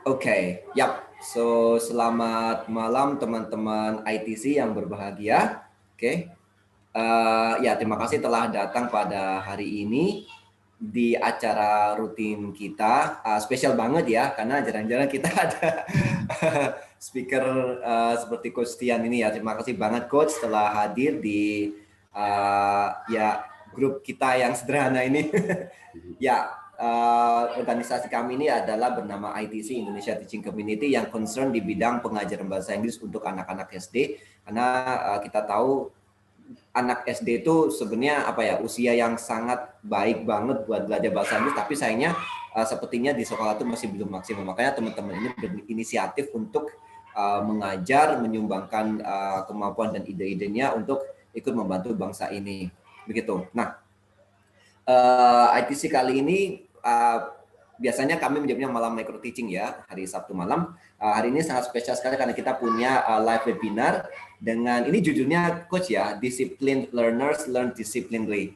Oke, yap. So, selamat malam teman-teman ITC yang berbahagia. Oke, ya terima kasih telah datang pada hari ini di acara rutin kita. Spesial banget ya, karena jarang-jarang kita ada speaker seperti Coach Tian ini ya. Terima kasih banget Coach telah hadir di ya grup kita yang sederhana ini. Ya, organisasi kami ini adalah bernama ITC, Indonesia Teaching Community, yang concern di bidang pengajaran bahasa Inggris untuk anak-anak SD. Karena kita tahu anak SD itu sebenarnya apa ya, usia yang sangat baik banget buat belajar bahasa Inggris, tapi sayangnya sepertinya di sekolah itu masih belum maksimal. Makanya teman-teman ini berinisiatif untuk mengajar, menyumbangkan kemampuan dan ide-idenya untuk ikut membantu bangsa ini. Begitu. Nah, ITC kali ini biasanya kami menyebutnya malam micro teaching ya, hari Sabtu malam. Hari ini sangat spesial sekali karena kita punya live webinar dengan ini judulnya Coach ya, Disciplined Learners Learn Disciplinedly.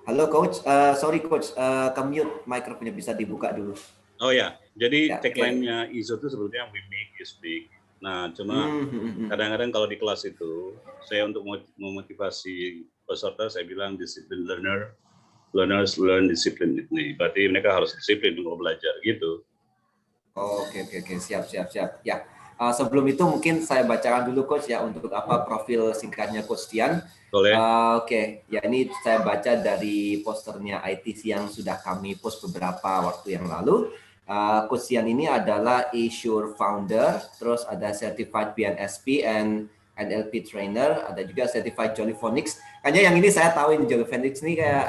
Halo Coach, sorry Coach, ke-mute mikrofonnya, bisa dibuka dulu. Oh ya, jadi tagline-nya ISO itu sebetulnya we make you speak. Nah, cuma kadang-kadang kalau di kelas itu, saya untuk memotivasi peserta, saya bilang discipline learners learn discipline ini. Berarti mereka harus disiplin untuk belajar gitu. Oke, siap. Ya, sebelum itu mungkin saya bacakan dulu Coach ya untuk apa profil singkatnya Coach Tian. Boleh. Oke, ya ini saya baca dari posternya ITC yang sudah kami post beberapa waktu yang lalu. Coach Tian ini adalah Azure founder, terus ada certified BNSP and NLP trainer, ada juga certified Jollyphonics. Kayaknya yang ini saya tahu ini Jollyphonics ini kayak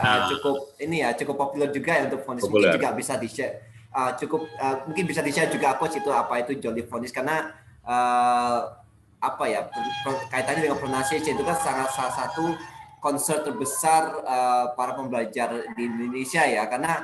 cukup populer juga ya untuk phonics. Mungkin juga bisa di-share. Mungkin bisa di-share juga Coach itu apa itu Jollyphonics, karena apa ya, kaitannya dengan pronunciation itu kan salah satu concern terbesar para pembelajar di Indonesia ya, karena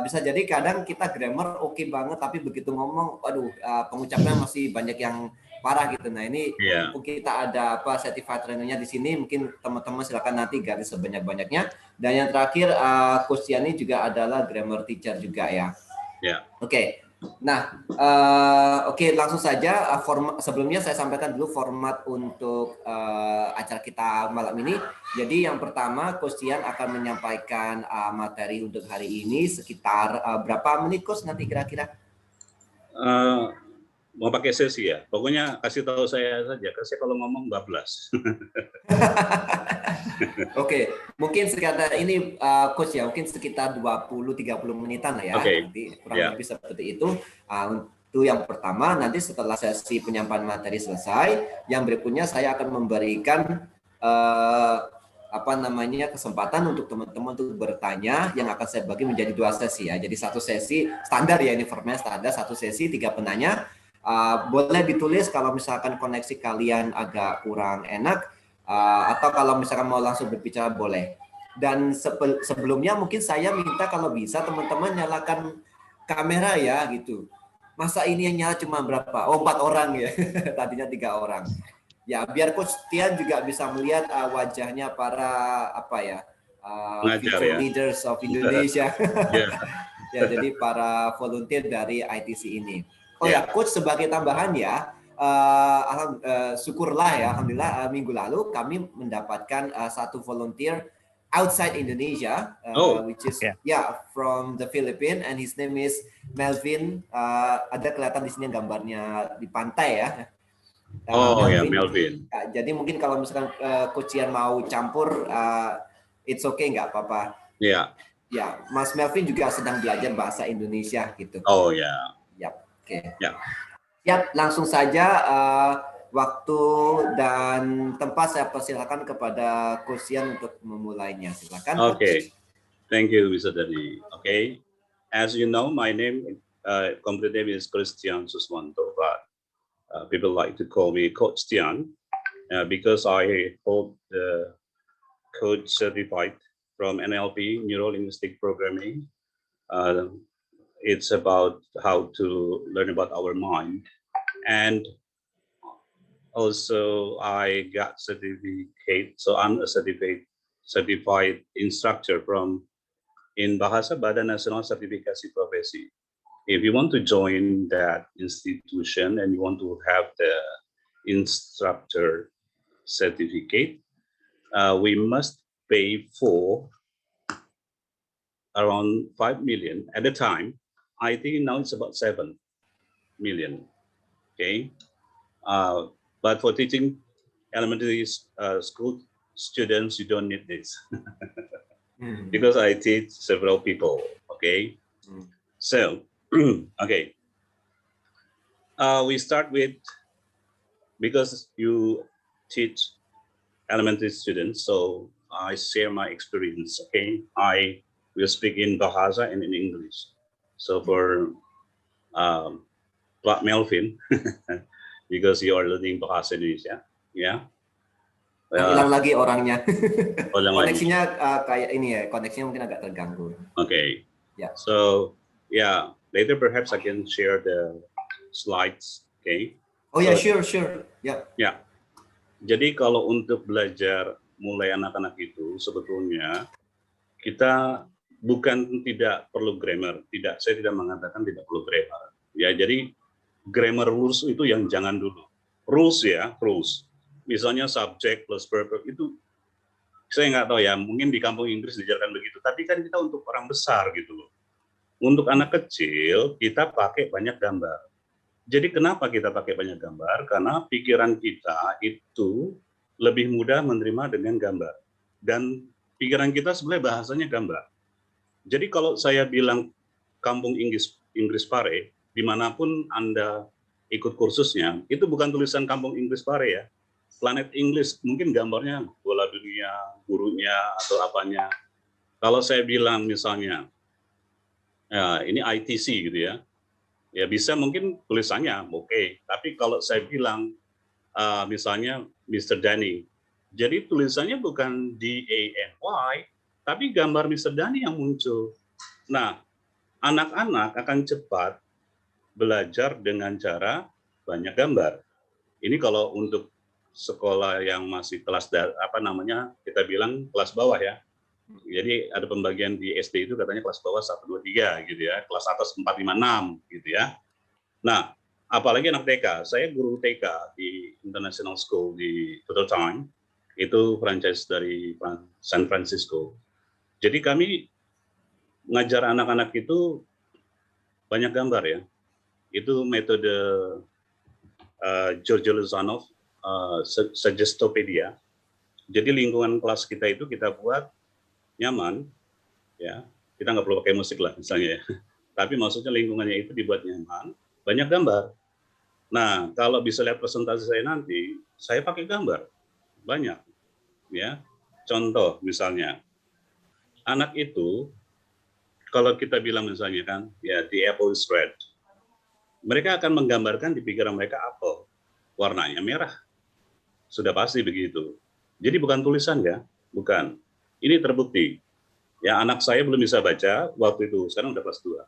bisa jadi kadang kita grammar oke banget tapi begitu ngomong waduh pengucapannya masih banyak yang parah gitu. Nah ini mumpung kita ada apa certified trainernya di sini, mungkin teman-teman silakan nanti garis sebanyak-banyaknya. Dan yang terakhir Coach Yani juga adalah grammar teacher juga ya. Oke. Nah, langsung saja. Sebelumnya saya sampaikan dulu format untuk acara kita malam ini. Jadi yang pertama, Coach Tian akan menyampaikan materi untuk hari ini sekitar berapa menit, Coach, nanti kira-kira? Mau pakai sesi ya? Pokoknya kasih tahu saya saja, karena saya kalau ngomong bablas. Oke, mungkin sekitar ini Coach ya, mungkin sekitar 20-30 menitan lah ya, nanti kurang lebih seperti itu. Itu yang pertama. Nanti setelah sesi penyampaian materi selesai, yang berikutnya saya akan memberikan kesempatan untuk teman-teman untuk bertanya, yang akan saya bagi menjadi 2 sesi ya. Jadi satu sesi standar ya, ini formatnya standar, satu sesi 3 penanya. Boleh ditulis kalau misalkan koneksi kalian agak kurang enak, atau kalau misalkan mau langsung berbicara boleh. Dan sebelumnya mungkin saya minta kalau bisa teman-teman nyalakan kamera ya gitu. Masa ini yang nyala cuma berapa? 4 orang ya. Tadinya 3 orang. Ya biar Coach Tian juga bisa melihat wajahnya para future leaders of Indonesia. Ya, jadi para volunteer dari ITC ini. Oh ya, Coach, sebagai tambahan ya, syukurlah ya, alhamdulillah minggu lalu kami mendapatkan satu volunteer outside Indonesia, which is from the Philippines, and his name is Melvin. Ada kelihatan di sini gambarnya di pantai ya. Melvin. Jadi mungkin kalau misalkan Coach Ian mau campur, it's okay, nggak apa-apa. Iya. Ya, Mas Melvin juga sedang belajar bahasa Indonesia gitu. Oh ya. Yap, oke. Yap, langsung saja waktu dan tempat saya persilakan kepada Coach Ian untuk memulainya. Silakan. Oke. Thank you, Mr. Dani. Okay. As you know, my name, complete name is Christian Suswanto, but people like to call me Coach Tian because I hold the Coach certified from NLP, Neuro Linguistic Programming. It's about how to learn about our mind. And also I got certificate, so I'm a certified instructor from in Bahasa Badan Nasional Sertifikasi Profesi. If you want to join that institution and you want to have the instructor certificate, we must pay for around 5 million at the time. I think now it's about 7 million. Okay, but for teaching elementary school students, you don't need this because I teach several people. Okay, so okay, we start with, because you teach elementary students, so I share my experience. Okay, I will speak in Bahasa and in English. So for Pak Melvin, because you are learning Bahasa Indonesia, yeah. Hilang lagi orangnya. Koneksinya kayak ini ya, koneksinya mungkin agak terganggu. Okay. Yeah. So yeah, later perhaps I can share the slides. Okay. Oh ya, yeah, sure. Yeah. Ya. Jadi kalau untuk belajar mulai anak-anak itu sebetulnya kita bukan tidak perlu grammar. Tidak, saya tidak mengatakan tidak perlu grammar. Ya, jadi grammar rules itu yang jangan dulu. Rules ya, rules. Misalnya subject plus verb itu saya nggak tahu ya, mungkin di kampung Inggris diajarkan begitu. Tapi kan kita untuk orang besar gitu loh. Untuk anak kecil kita pakai banyak gambar. Jadi kenapa kita pakai banyak gambar? Karena pikiran kita itu lebih mudah menerima dengan gambar. Dan pikiran kita sebenarnya bahasanya gambar. Jadi kalau saya bilang kampung Inggris Pare, dimanapun Anda ikut kursusnya, itu bukan tulisan kampung Inggris Pare ya. Planet English, mungkin gambarnya bola dunia, gurunya, atau apanya. Kalau saya bilang misalnya, ya, ini ITC gitu ya, ya bisa mungkin tulisannya oke. Tapi kalau saya bilang misalnya Mr. Danny, jadi tulisannya bukan D-A-N-Y, tapi gambar Mr. Danny yang muncul. Nah, anak-anak akan cepat belajar dengan cara banyak gambar. Ini kalau untuk sekolah yang masih kelas kita bilang kelas bawah ya. Jadi ada pembagian di SD itu katanya kelas bawah 1, 2, 3 gitu ya, kelas atas 4, 5, 6 gitu ya. Nah, apalagi anak TK, saya guru TK di International School di Total Time, itu franchise dari San Francisco. Jadi kami ngajar anak-anak itu banyak gambar ya. Itu metode George Lozanov, Suggestopedia. Jadi lingkungan kelas kita itu kita buat nyaman, ya. Kita nggak perlu pakai musik lah misalnya ya. Tapi maksudnya lingkungannya itu dibuat nyaman, banyak gambar. Nah, kalau bisa lihat presentasi saya nanti, saya pakai gambar banyak, ya. Contoh misalnya, anak itu kalau kita bilang misalnya kan, ya the apple is red, mereka akan menggambarkan di pikiran mereka apel, warnanya merah, sudah pasti begitu. Jadi bukan tulisan ya, bukan. Ini terbukti. Ya, anak saya belum bisa baca waktu itu, sekarang udah kelas 2.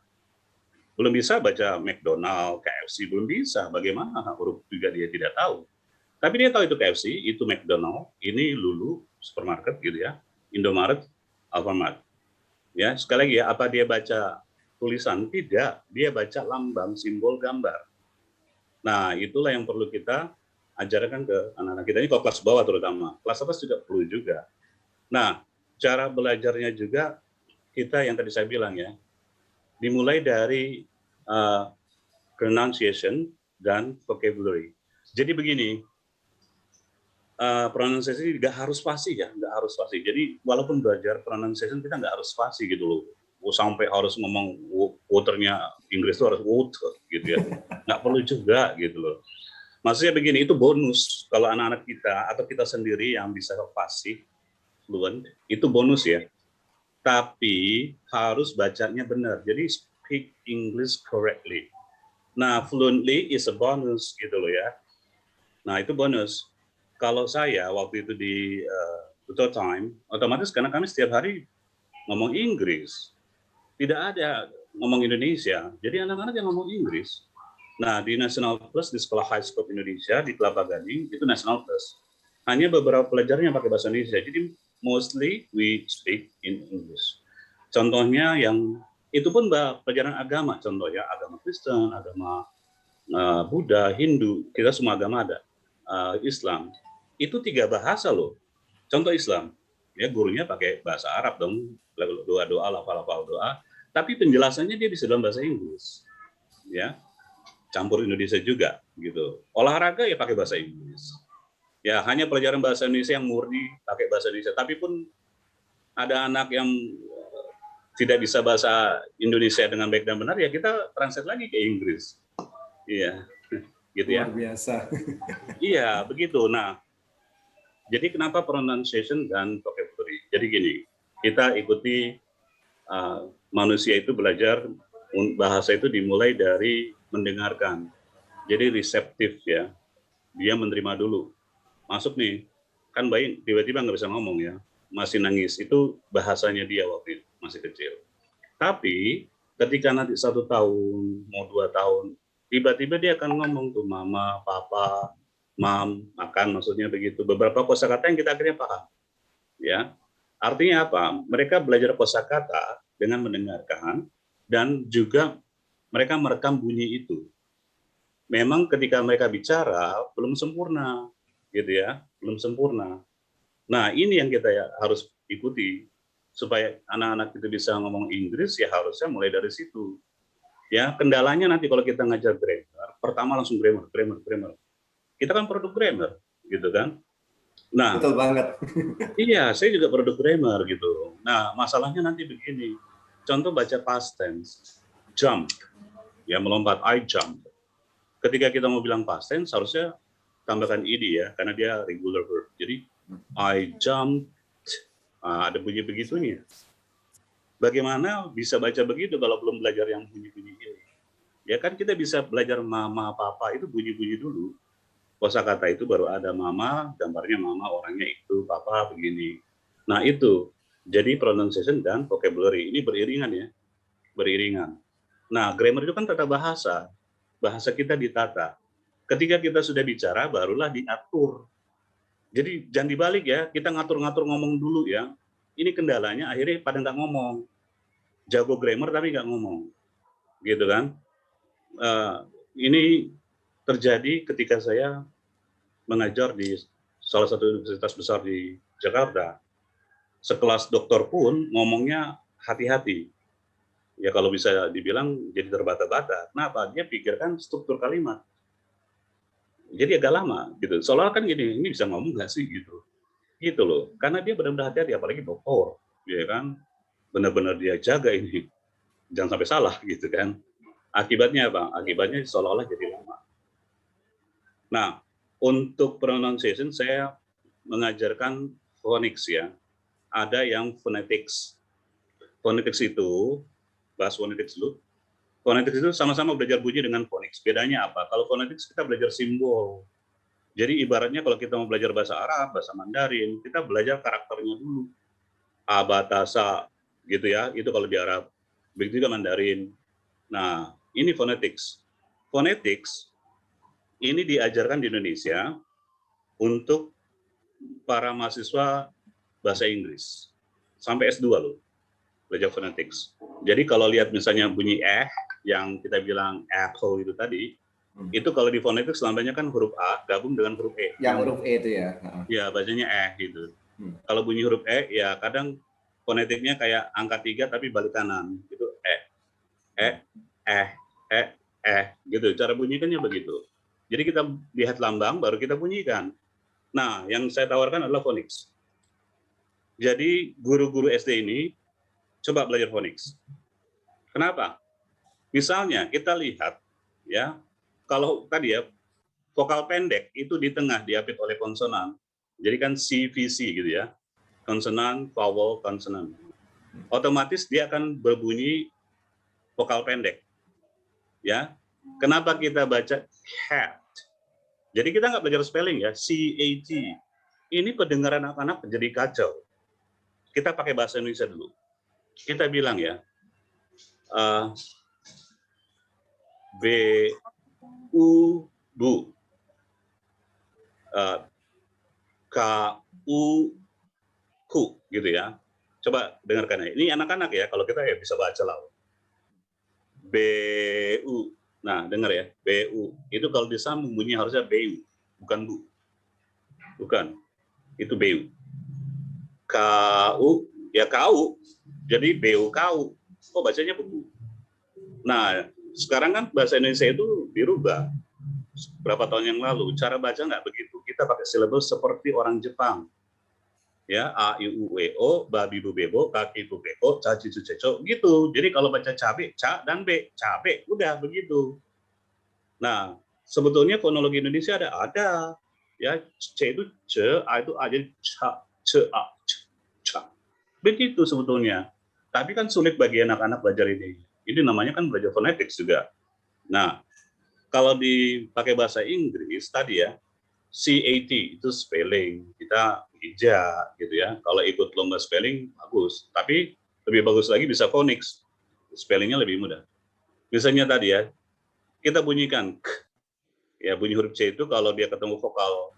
Belum bisa baca McDonald, KFC, belum bisa. Bagaimana huruf juga dia tidak tahu. Tapi dia tahu itu KFC, itu McDonald, ini Lulu, supermarket gitu ya, Indomaret, Alfamart. Ya, sekali lagi ya, apa dia baca tulisan? Tidak, dia baca lambang, simbol, gambar. Nah, itulah yang perlu kita ajarkan ke anak-anak kita ini, kalau kelas bawah terutama. Kelas atas juga perlu juga. Nah, cara belajarnya juga kita yang tadi saya bilang ya, dimulai dari pronunciation dan vocabulary. Jadi begini, pronunciation nggak harus fasih ya, nggak harus fasih. Jadi walaupun belajar pronunciation kita nggak harus fasih gitu loh. Sampai harus ngomong waternya Inggris itu harus water gitu ya. Nggak perlu juga gitu loh. Maksudnya begini, itu bonus kalau anak-anak kita atau kita sendiri yang bisa fasih, fluent, itu bonus ya. Tapi harus bacanya benar. Jadi speak English correctly. Nah, fluently is a bonus gitu loh ya. Nah, itu bonus. Kalau saya waktu itu di Total Time, otomatis karena kami setiap hari ngomong Inggris. Tidak ada ngomong Indonesia. Jadi anak-anak yang ngomong Inggris. Nah, di National Plus, di Sekolah High School Indonesia, di Kelapa Gading, itu National Plus. Hanya beberapa pelajarnya pakai bahasa Indonesia. Jadi mostly we speak in English. Contohnya yang itu pun pelajaran agama, contohnya agama Kristen, agama Buddha, Hindu, kita semua agama ada. Islam, itu 3 bahasa loh. Contoh Islam, ya gurunya pakai bahasa Arab dong, doa-doa, lafal-lafal doa, tapi penjelasannya dia bisa dalam bahasa Inggris, ya, campur Indonesia juga, gitu. Olahraga ya pakai bahasa Inggris. Ya hanya pelajaran bahasa Indonesia yang murni pakai bahasa Indonesia, tapi pun ada anak yang tidak bisa bahasa Indonesia dengan baik dan benar, ya kita translate lagi ke Inggris. Iya, gitu ya. Luar biasa. Iya, begitu. Nah, jadi kenapa pronunciation dan vocabulary? Jadi gini, kita ikuti manusia itu belajar bahasa itu dimulai dari mendengarkan. Jadi reseptif ya, dia menerima dulu. Masuk nih, kan bayi tiba-tiba nggak bisa ngomong ya, masih nangis. Itu bahasanya dia waktu itu, masih kecil. Tapi ketika nanti 1 tahun, mau 2 tahun, tiba-tiba dia akan ngomong tuh mama, papa, mam, makan, maksudnya begitu. Beberapa kosakata yang kita akhirnya paham. Ya, artinya apa? Mereka belajar kosakata dengan mendengarkan dan juga mereka merekam bunyi itu. Memang ketika mereka bicara belum sempurna, gitu ya, belum sempurna. Nah, ini yang kita harus ikuti supaya anak-anak itu bisa ngomong Inggris, ya harusnya mulai dari situ. Ya, kendalanya nanti kalau kita ngajar grammar, pertama langsung grammar. Kita kan produk grammar, gitu kan. Nah, Betul banget. iya, saya juga produk grammar gitu. Nah, masalahnya nanti begini. Contoh baca past tense, jump, ya melompat, I jump. Ketika kita mau bilang past tense, harusnya tambahkan ed ya, karena dia regular verb. Jadi, I jumped, ada bunyi begitunya. Bagaimana bisa baca begitu kalau belum belajar yang bunyi-bunyi ini? Ya kan kita bisa belajar mama, papa, itu bunyi-bunyi dulu. Kosakata itu baru ada mama, gambarnya mama, orangnya itu, papa, begini. Nah itu, jadi pronunciation dan vocabulary, ini beriringan ya, beriringan. Nah grammar itu kan tata bahasa, bahasa kita ditata. Ketika kita sudah bicara, barulah diatur. Jadi jangan dibalik ya, kita ngatur-ngatur ngomong dulu ya. Ini kendalanya akhirnya pada nggak ngomong. Jago grammar tapi nggak ngomong. Gitu kan. Ini terjadi ketika saya mengajar di salah satu universitas besar di Jakarta. Sekelas dokter pun ngomongnya hati-hati. Ya kalau bisa dibilang jadi terbata-bata. Kenapa? Dia pikirkan struktur kalimat. Jadi agak lama gitu. Soalnya kan gini, ini bisa ngomong nggak sih gitu. Gitu loh. Karena dia benar-benar hati-hati, apalagi dokter. Ya kan, benar-benar dia jaga ini. Jangan sampai salah gitu kan. Akibatnya apa? Akibatnya seolah-olah jadi lama. Nah, untuk pronunciation saya mengajarkan phonics ya. Ada yang phonetics. Phonetics itu, bahas phonetics dulu. Phonetics itu sama-sama belajar bunyi dengan phonics. Bedanya apa? Kalau phonetics kita belajar simbol. Jadi ibaratnya kalau kita mau belajar bahasa Arab, bahasa Mandarin, kita belajar karakternya dulu. Abatasa gitu ya, itu kalau di Arab. Begitu juga Mandarin. Nah, ini phonetics. Phonetics ini diajarkan di Indonesia untuk para mahasiswa bahasa Inggris. Sampai S2 loh, belajar phonetics. Jadi kalau lihat misalnya bunyi yang kita bilang apple itu tadi, itu kalau di phonetics lambangnya kan huruf A gabung dengan huruf E. Yang huruf E itu ya. Ya, bacanya gitu. Kalau bunyi huruf E, ya kadang fonetiknya kayak angka 3 tapi balik kanan. Itu gitu. Cara bunyikannya begitu. Jadi kita lihat lambang baru kita bunyikan. Nah, yang saya tawarkan adalah phonics. Jadi guru-guru SD ini coba belajar phonics. Kenapa? Misalnya kita lihat ya, kalau tadi ya vokal pendek itu di tengah diapit oleh konsonan. Jadi kan CVC gitu ya. Konsonan, vowel, konsonan. Otomatis dia akan berbunyi vokal pendek. Ya. Kenapa kita baca hat? Jadi kita nggak belajar spelling ya, CAT. Ini pendengaran anak-anak jadi kacau. Kita pakai bahasa Indonesia dulu. Kita bilang ya, B, U, Bu. K, U, Ku, gitu ya. Coba dengarkan ya. Ini anak-anak ya, kalau kita ya bisa baca lah. BU. Nah, dengar ya. BU. Itu kalau disambung bunyinya harusnya BU, bukan Bu. Bukan. Itu BU. KU, ya KU. Jadi BU KU. Kok bacanya Bu? Nah, sekarang kan bahasa Indonesia itu dirubah. Berapa tahun yang lalu, cara baca nggak begitu. Kita pakai silabus seperti orang Jepang. Ya, A, I, U, E, O, babi, bu, bebo, kaki, bu, beko, caci, cu, ceco, gitu. Jadi kalau baca cabe, ca, dan B, cabe, udah begitu. Nah, sebetulnya fonologi Indonesia ada. Ya, C itu C, A itu A, jadi ca, C, A, C, ca. Begitu sebetulnya. Tapi kan sulit bagi anak-anak belajar ini. Ini namanya kan belajar fonetik juga. Nah, kalau dipakai bahasa Inggris tadi ya, CAT itu spelling, kita hija gitu ya. Kalau ikut lomba spelling bagus, tapi lebih bagus lagi bisa phonics, spellingnya lebih mudah. Misalnya tadi ya, kita bunyikan k, ya bunyi huruf C itu kalau dia ketemu vokal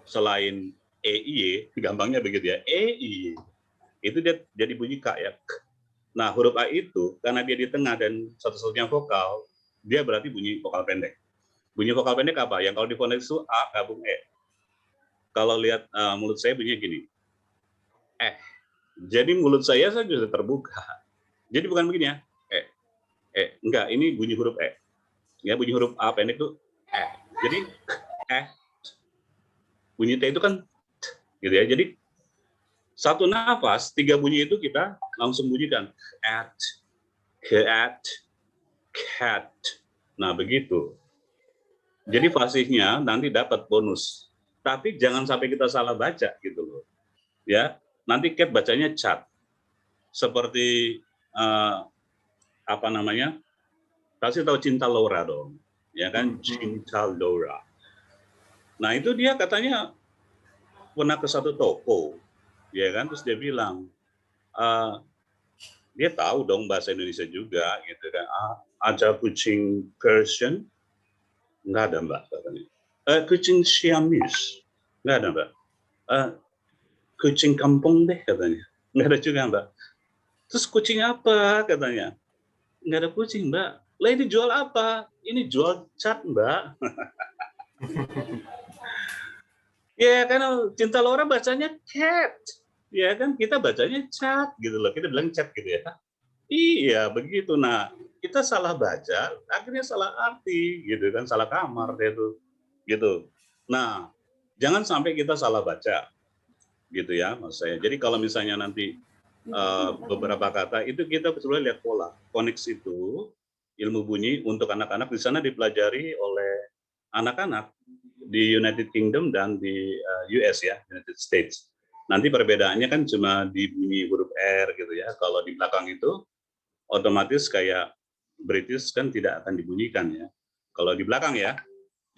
selain E, I, Y, gampangnya begitu ya, E, I, Y. Itu dia jadi bunyi K ya. K. Nah huruf A itu karena dia di tengah dan satu-satunya vokal, dia berarti bunyi vokal pendek. Bunyi vokal pendek apa? Yang kalau di phonics itu A gabung E. Kalau lihat mulut saya bunyinya gini. Jadi mulut saya sudah terbuka. Jadi bukan begini ya. Enggak, ini bunyi huruf E. Ya, bunyi huruf A pendek itu E. Jadi bunyi T itu kan T, gitu ya. Jadi satu nafas, 3 bunyi itu kita langsung bunyikan. At, cat, cat. Nah, begitu. Jadi fasihnya nanti dapat bonus. Tapi jangan sampai kita salah baca gitu loh. Ya, nanti cat bacanya cat. Seperti apa namanya? Kasih tahu Cinta Laura dong. Ya kan, Cinta Laura. Nah, itu dia katanya pernah ke satu toko. Ya kan, terus dia bilang dia tahu dong bahasa Indonesia juga gitu kan. Ada kucing Persian? Enggak ada, Mbak, katanya. Kucing Siamese? Enggak ada, Mbak. Kucing kampung deh, katanya. Enggak ada juga, Mbak. Terus kucing apa, katanya? Enggak ada kucing, Mbak. Lah ini jual apa? Ini jual cat, Mbak. Ya kan, Cinta Laura bacanya cat. Ya kan, kita bacanya cat gitu loh. Kita bilang cat gitu ya. Iya, begitu. Nah, kita salah baca, akhirnya salah arti gitu kan, salah kamar itu. Gitu. Nah, jangan sampai kita salah baca gitu ya, maksud saya. Jadi kalau misalnya nanti beberapa kata itu kita sebetulnya lihat pola. Phonics itu ilmu bunyi untuk anak-anak di sana dipelajari oleh anak-anak di United Kingdom dan di US ya, United States. Nanti perbedaannya kan cuma di bunyi huruf R gitu ya. Kalau di belakang itu otomatis kayak British kan tidak akan dibunyikan ya. Kalau di belakang ya,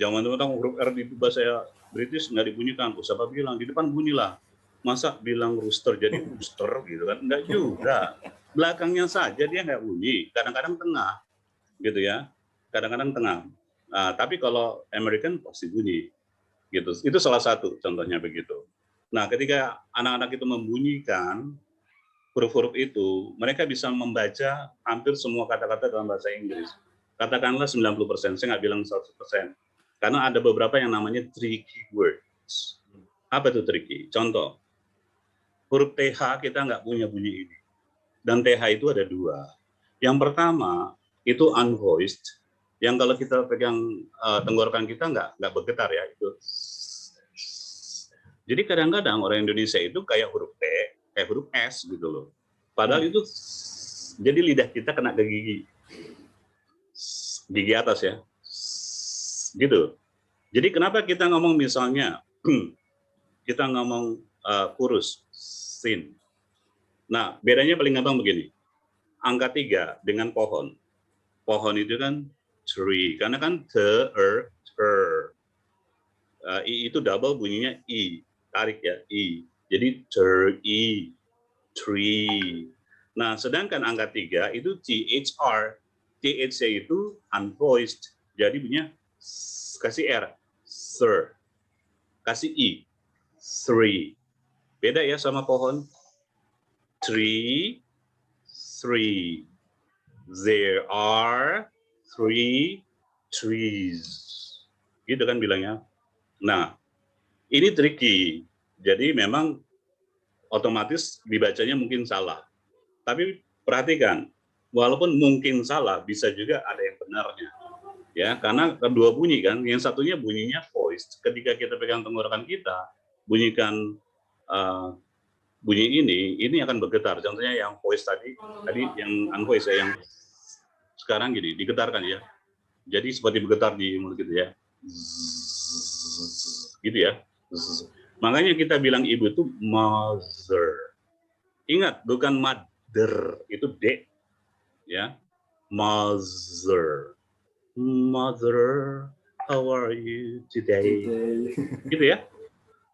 jangan teman-teman huruf R di bahasa British nggak dibunyikan. Siapa bilang di depan bunyilah. Masa bilang rooster jadi rooster gitu kan? Enggak juga. Belakangnya saja dia nggak bunyi. Kadang-kadang tengah gitu ya. Kadang-kadang tengah. Nah, tapi kalau American pasti bunyi gitu. Itu salah satu contohnya begitu. Nah, ketika anak-anak itu membunyikan huruf-huruf itu, mereka bisa membaca hampir semua kata-kata dalam bahasa Inggris. Katakanlah 90%, saya nggak bilang 100%. Karena ada beberapa yang namanya tricky words. Apa itu tricky? Contoh, huruf TH kita nggak punya bunyi ini. Dan TH itu ada 2. Yang pertama, itu unvoiced, yang kalau kita pegang tenggorokan kita nggak bergetar ya. Itu. Jadi kadang-kadang orang Indonesia itu kayak huruf T, kayak huruf S gitu loh. Padahal itu jadi lidah kita kena ke gigi atas ya, gitu. Jadi kenapa kita ngomong misalnya kita ngomong kurus, sin. Nah bedanya paling gampang begini, angka 3 dengan pohon. Pohon itu kan tree, karena kan I itu double bunyinya I, tarik ya, I. Jadi tree. Nah, sedangkan angka 3 itu THR. THC itu unvoiced. Jadi bunyinya kasih R, sir. Kasih I, three. Beda ya sama pohon. tree, three. There are 3 trees. Gitu kan bilangnya. Nah, ini tricky. Jadi memang otomatis dibacanya mungkin salah. Tapi perhatikan, walaupun mungkin salah, bisa juga ada yang benarnya. Ya, karena kedua bunyi kan, yang satunya bunyinya voice. Ketika kita pegang tenggorokan kita, bunyikan bunyi ini akan bergetar. Contohnya yang voice tadi yang unvoice ya, yang sekarang gini, digetarkan ya. Jadi seperti bergetar di mulut gitu ya. Gitu ya. Makanya kita bilang ibu itu mother. Ingat, bukan mother, itu D. Ya. Mother. Mother, how are you today? Gitu ya.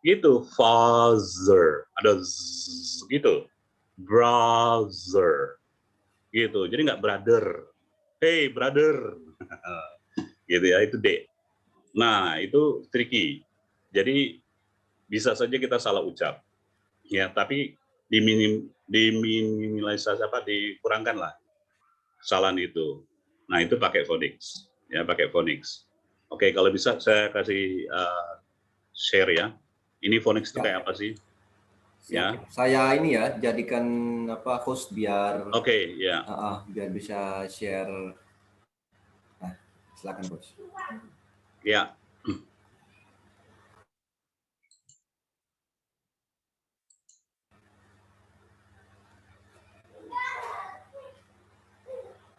Gitu. Father. Ada z, gitu. Brother. Gitu. Jadi nggak brother. Hey, brother. Gitu ya, itu D. Nah, itu tricky. Jadi bisa saja kita salah ucap. Ya, tapi diminimalisasi dikurangkan lah kesalahan itu. Nah, itu pakai phonics. Ya, pakai phonics. Oke, kalau bisa saya kasih share ya. Ini phonics itu kayak apa sih? Siap. Ya. Saya ini ya jadikan host biar ya. Biar bisa share. Nah, silakan Bos. Ya.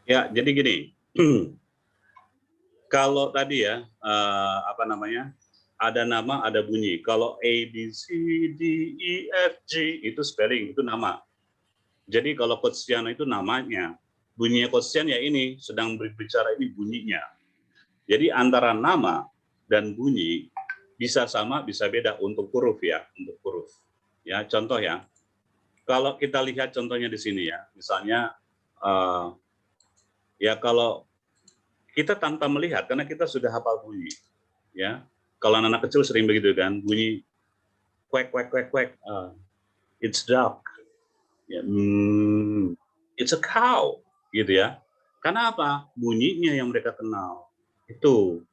Ya, jadi gini. Kalau tadi ya, ada nama, ada bunyi. Kalau A, B, C, D, E, F, G, itu spelling, itu nama. Jadi kalau Coach Tian itu namanya, bunyinya Coach Tian ya ini, sedang berbicara ini bunyinya. Jadi antara nama dan bunyi, bisa sama, bisa beda untuk huruf ya, untuk huruf. Ya, contoh ya, kalau kita lihat contohnya di sini ya, misalnya, ya kalau kita tanpa melihat, karena kita sudah hafal bunyi, ya. Kalau anak kecil sering begitu kan, bunyi quack quack quack quack, it's dog, ya, it's a cow, gitu ya. Karena apa? Bunyinya yang mereka kenal itu.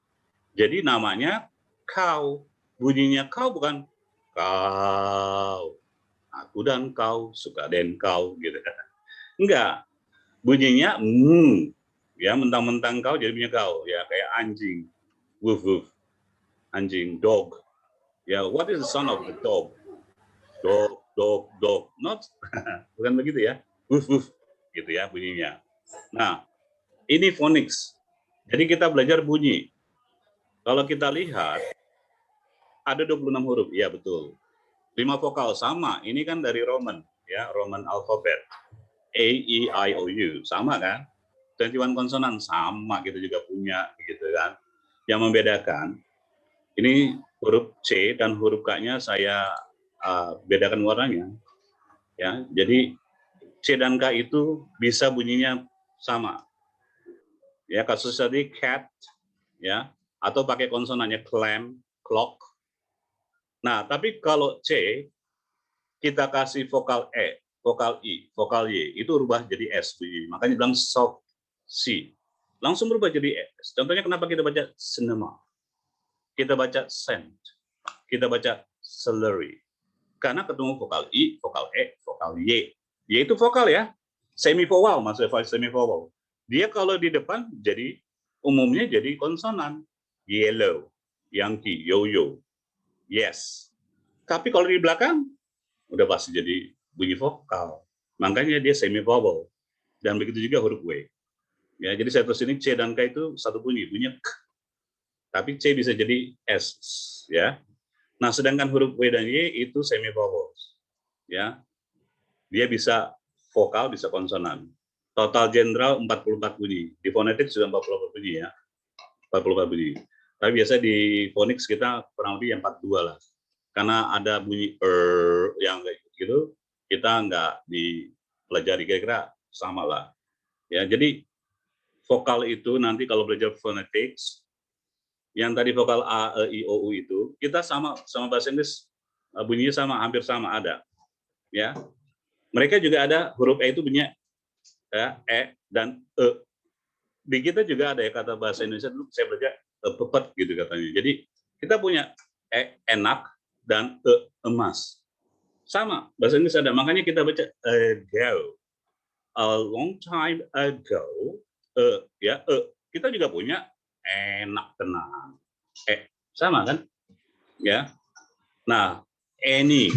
Jadi namanya cow, bunyinya cow bukan kau, aku dan kau suka dan kau, gitu kan. Enggak, bunyinya ya mentang-mentang kau jadi punya kau, ya kayak anjing, woof woof. Anjing, dog. Ya, what is the sound of the dog? Dog, dog, dog. Not, bukan begitu ya. Woof, woof. Gitu ya bunyinya. Nah, ini phonics. Jadi kita belajar bunyi. Kalau kita lihat, ada 26 huruf. Iya, betul. 5 vokal sama. Ini kan dari Roman. Ya, Roman alphabet. A, E, I, O, U. Sama kan? 21 konsonan sama kita juga punya. Gitu kan. Yang membedakan, ini huruf C dan huruf K-nya saya bedakan warnanya. Ya, jadi C dan K itu bisa bunyinya sama. Ya, kasus tadi cat, ya, atau pakai konsonannya clam, clock. Nah, tapi kalau C kita kasih vokal E, vokal I, vokal Y, itu rubah jadi S bunyi. Makanya bilang soft C. Langsung berubah jadi S. Contohnya kenapa kita baca cinema? Kita baca scent, kita baca celery. Karena ketemu vokal I, vokal E, vokal Y. Y itu vokal ya, semivowal, maksudnya semivowal. Dia kalau di depan jadi umumnya jadi konsonan. Yellow, Yankee, yo-yo, yes. Tapi kalau di belakang udah pasti jadi bunyi vokal. Makanya dia semivowal. Dan begitu juga huruf W. Ya, jadi saya tulis ini C dan K itu satu bunyi, bunyinya K. Tapi C bisa jadi S, ya. Nah, sedangkan huruf W dan Y itu semivowal. Ya. Dia bisa vokal, bisa konsonan. Total general 44 bunyi. Di fonetik sudah 44 bunyi ya. 44 bunyi. Tapi biasa di phonics kita kurang lebih yang 42 lah. Karena ada bunyi yang kayak gitu, kita nggak dipelajari, kira-kira sama lah. Ya, jadi vokal itu nanti kalau belajar phonetics, yang tadi vokal A, E, I, O, U itu, kita sama bahasa Inggris bunyinya sama, hampir sama ada. Ya. mereka juga ada huruf E itu bunyinya ya, E dan E. Di kita juga ada ya kata bahasa Indonesia dulu saya baca pepet gitu katanya. Jadi kita punya E enak dan E emas. Sama bahasa Inggris ada, makanya kita baca ago. A long time ago, ya kita juga punya enak tenang. Sama kan? Ya. Nah, any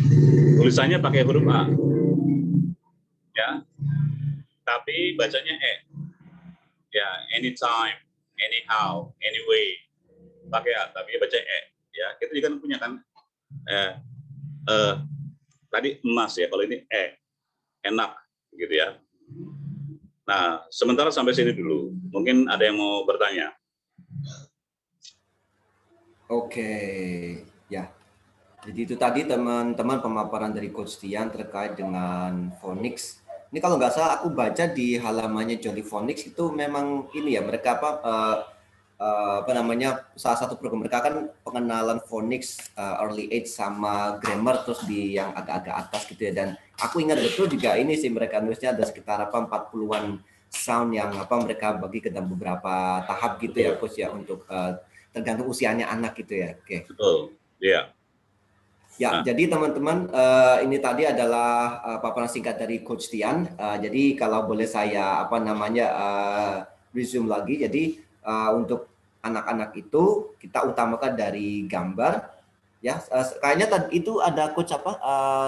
tulisannya pakai huruf A. Ya. Tapi bacanya E. Ya, anytime, anyhow, anyway. Pakai A, tapi baca E. Ya, kita juga punya kan tadi emas ya, kalau ini enak gitu ya. Nah, sementara sampai sini dulu. Mungkin ada yang mau bertanya. Oke, ya. Jadi itu tadi teman-teman pemaparan dari Coach Tian terkait dengan phonics. Ini kalau nggak salah aku baca di halamannya Jolly Phonics itu memang ini ya mereka apa namanya salah satu program mereka kan pengenalan phonics early age sama grammar terus di yang agak-agak atas gitu ya, dan aku ingat betul juga ini sih mereka nulisnya ada sekitar 40-an sound yang mereka bagi ke dalam beberapa tahap gitu ya Coach ya, untuk tergantung usianya anak gitu ya. Oke. Betul, iya. Ya, jadi teman-teman ini tadi adalah paparan singkat dari Coach Tian. Jadi kalau boleh saya resume lagi. Jadi untuk anak-anak itu kita utamakan dari gambar. Ya, kayaknya tadi itu ada Coach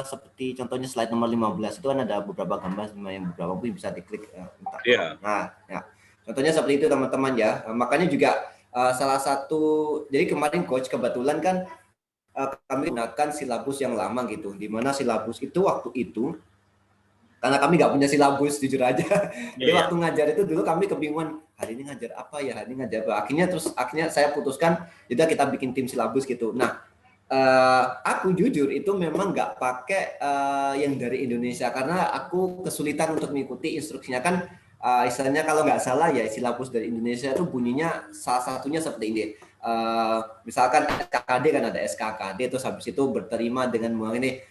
seperti contohnya slide nomor 15 itu kan ada beberapa gambar yang beberapa mungkin bisa diklik. Iya. Nah, ya. Contohnya seperti itu teman-teman ya. Makanya juga salah satu, jadi kemarin Coach kebetulan kan kami gunakan silabus yang lama gitu, di mana silabus itu waktu itu karena kami nggak punya silabus jujur aja. Jadi waktu ngajar itu dulu kami kebingungan hari ini ngajar apa ya, hari ini ngajar apa. Akhirnya saya putuskan jadi kita bikin tim silabus gitu. Nah, aku jujur itu memang nggak pakai yang dari Indonesia karena aku kesulitan untuk mengikuti instruksinya kan. Istilahnya kalau nggak salah ya silabus dari Indonesia itu bunyinya salah satunya seperti ini. Misalkan SKKD kan ada SKKD terus habis itu berterima dengan ini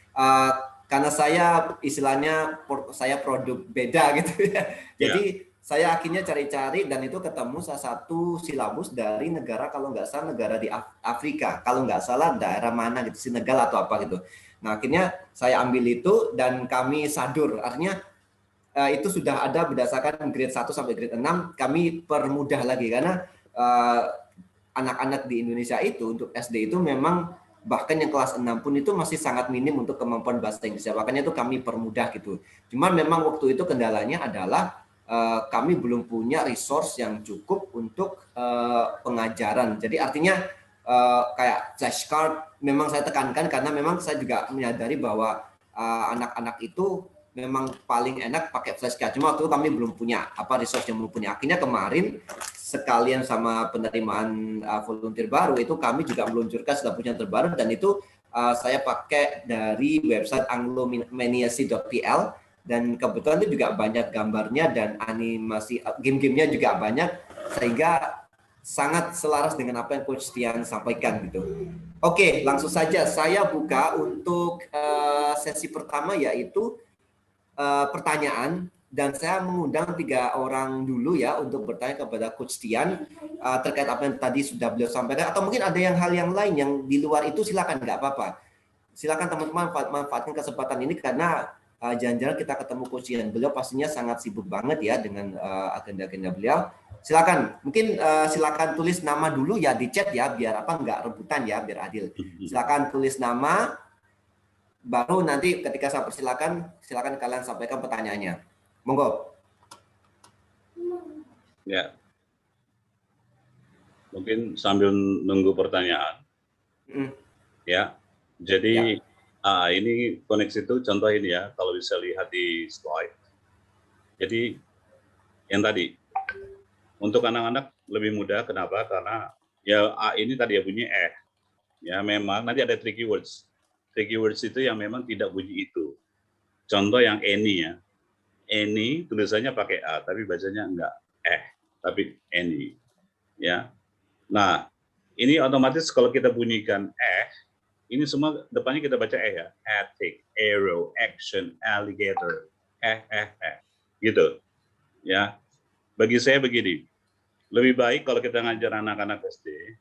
karena saya istilahnya saya produk beda gitu ya. Jadi saya akhirnya cari-cari dan itu ketemu salah satu silabus dari negara kalau nggak salah negara di Afrika, kalau nggak salah daerah mana gitu, Senegal atau apa gitu. Nah akhirnya saya ambil itu dan kami sadur, artinya itu sudah ada berdasarkan grade 1 sampai grade 6 kami permudah lagi karena anak-anak di Indonesia itu untuk SD itu memang bahkan yang kelas 6 pun itu masih sangat minim untuk kemampuan bahasa Inggris. Makanya itu kami permudah gitu. Cuman memang waktu itu kendalanya adalah kami belum punya resource yang cukup untuk pengajaran. Jadi artinya kayak flashcard memang saya tekankan karena memang saya juga menyadari bahwa anak-anak itu memang paling enak pakai flashcard. Cuma waktu itu kami belum punya resource yang belum punya. Akhirnya kemarin sekalian sama penerimaan volunteer baru itu kami juga meluncurkan silabus yang terbaru dan itu saya pakai dari website anglomaniacy.pl dan kebetulan itu juga banyak gambarnya dan animasi game-gamenya juga banyak sehingga sangat selaras dengan apa yang Coach Tian sampaikan gitu. Oke, langsung saja saya buka untuk sesi pertama yaitu pertanyaan dan saya mengundang 3 orang dulu ya untuk bertanya kepada Coach Tian terkait apa yang tadi sudah beliau sampaikan atau mungkin ada hal yang lain yang di luar itu silakan nggak apa-apa. Silakan teman-teman manfaatkan kesempatan ini karena jangan-jangan kita ketemu Coach Tian. Beliau pastinya sangat sibuk banget ya dengan agenda-agenda beliau. Silakan, mungkin silakan tulis nama dulu ya di chat ya biar nggak rebutan ya biar adil. Silakan tulis nama. Baru nanti ketika saya persilakan, silakan kalian sampaikan pertanyaannya. Monggo. Ya. Mungkin sambil nunggu pertanyaan. Ya. Jadi ini koneksi itu contoh ini ya, kalau bisa lihat di slide. Jadi yang tadi untuk anak-anak lebih mudah, kenapa? Karena ya A ini tadi ya bunyi ya memang nanti ada tricky words. Tricky words itu yang memang tidak bunyi itu. Contoh yang any ya. Any tulisannya pakai A, tapi bacanya enggak tapi any. Ya. Nah, ini otomatis kalau kita bunyikan Ini semua depannya kita baca ya. Attic, arrow, action, alligator, gitu. Ya, bagi saya begini, lebih baik kalau kita ngajar anak-anak SD,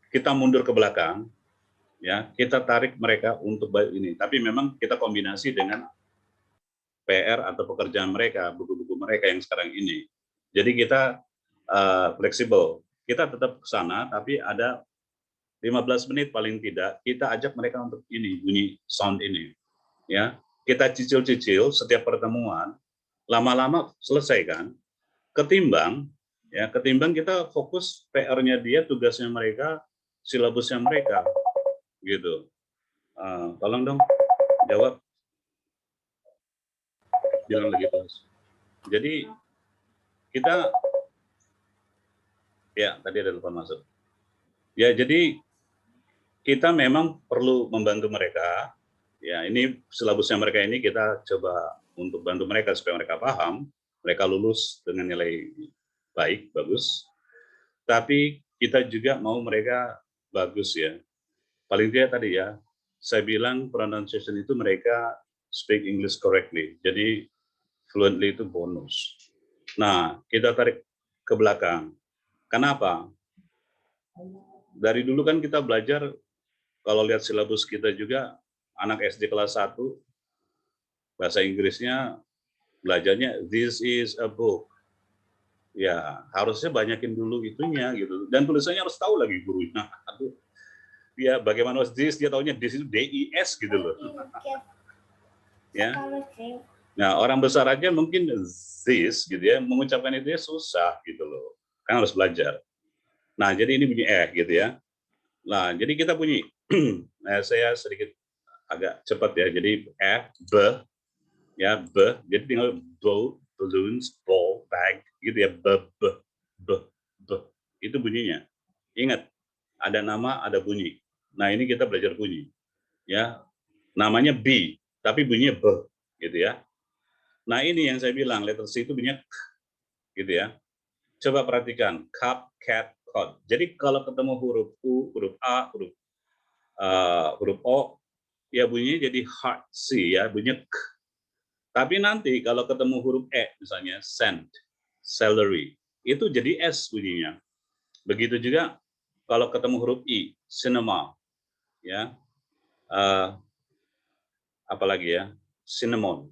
kita mundur ke belakang, ya, kita tarik mereka untuk ini. Tapi memang kita kombinasi dengan PR atau pekerjaan mereka, buku-buku mereka yang sekarang ini. Jadi kita fleksibel. Kita tetap ke sana, tapi ada 15 menit paling tidak kita ajak mereka untuk ini, bunyi sound ini. Ya, kita cicil-cicil setiap pertemuan, lama-lama selesai kan. Ketimbang kita fokus PR-nya dia, tugasnya mereka, silabusnya mereka, gitu. Tolong dong jawab. Bilang lagi terus. Jadi kita, ya tadi ada telepon masuk. Ya jadi kita memang perlu membantu mereka. Ya ini silabusnya mereka ini kita coba untuk bantu mereka supaya mereka paham, mereka lulus dengan nilai baik, bagus. Tapi kita juga mau mereka bagus ya. Paling tidak tadi ya, saya bilang pronunciation itu mereka speak English correctly. Jadi fluently itu bonus. Nah, kita tarik ke belakang. Kenapa? Dari dulu kan kita belajar, kalau lihat silabus kita juga, anak SD kelas 1, bahasa Inggrisnya belajarnya, this is a book. Ya, harusnya banyakin dulu itunya gitu. Dan tulisannya harus tahu lagi gurunya. Aduh, ya bagaimana this, dia taunya this itu DIS gitu loh. Ya. Nah, orang besar aja mungkin this gitu ya, mengucapkan itu ya susah gitu loh. Kan harus belajar. Nah, jadi ini bunyi gitu ya. Nah, jadi kita bunyi. Nah, saya sedikit agak cepat ya. Jadi B, ya B. Jadi tinggal bow, balloons, ball, bag, gitu ya. B. Itu bunyinya. Ingat, ada nama, ada bunyi. Nah, ini kita belajar bunyi. Ya, namanya B, tapi bunyinya B, gitu ya. Nah, ini yang saya bilang, letter C itu bunyinya K, gitu ya. Coba perhatikan, cup, cat, cod. Jadi kalau ketemu huruf U, huruf A, huruf O, ya bunyinya jadi hard C ya, bunyinya K. Tapi nanti kalau ketemu huruf E, misalnya cent, celery, itu jadi S bunyinya. Begitu juga kalau ketemu huruf I, cinema, ya, apalagi ya, cinnamon.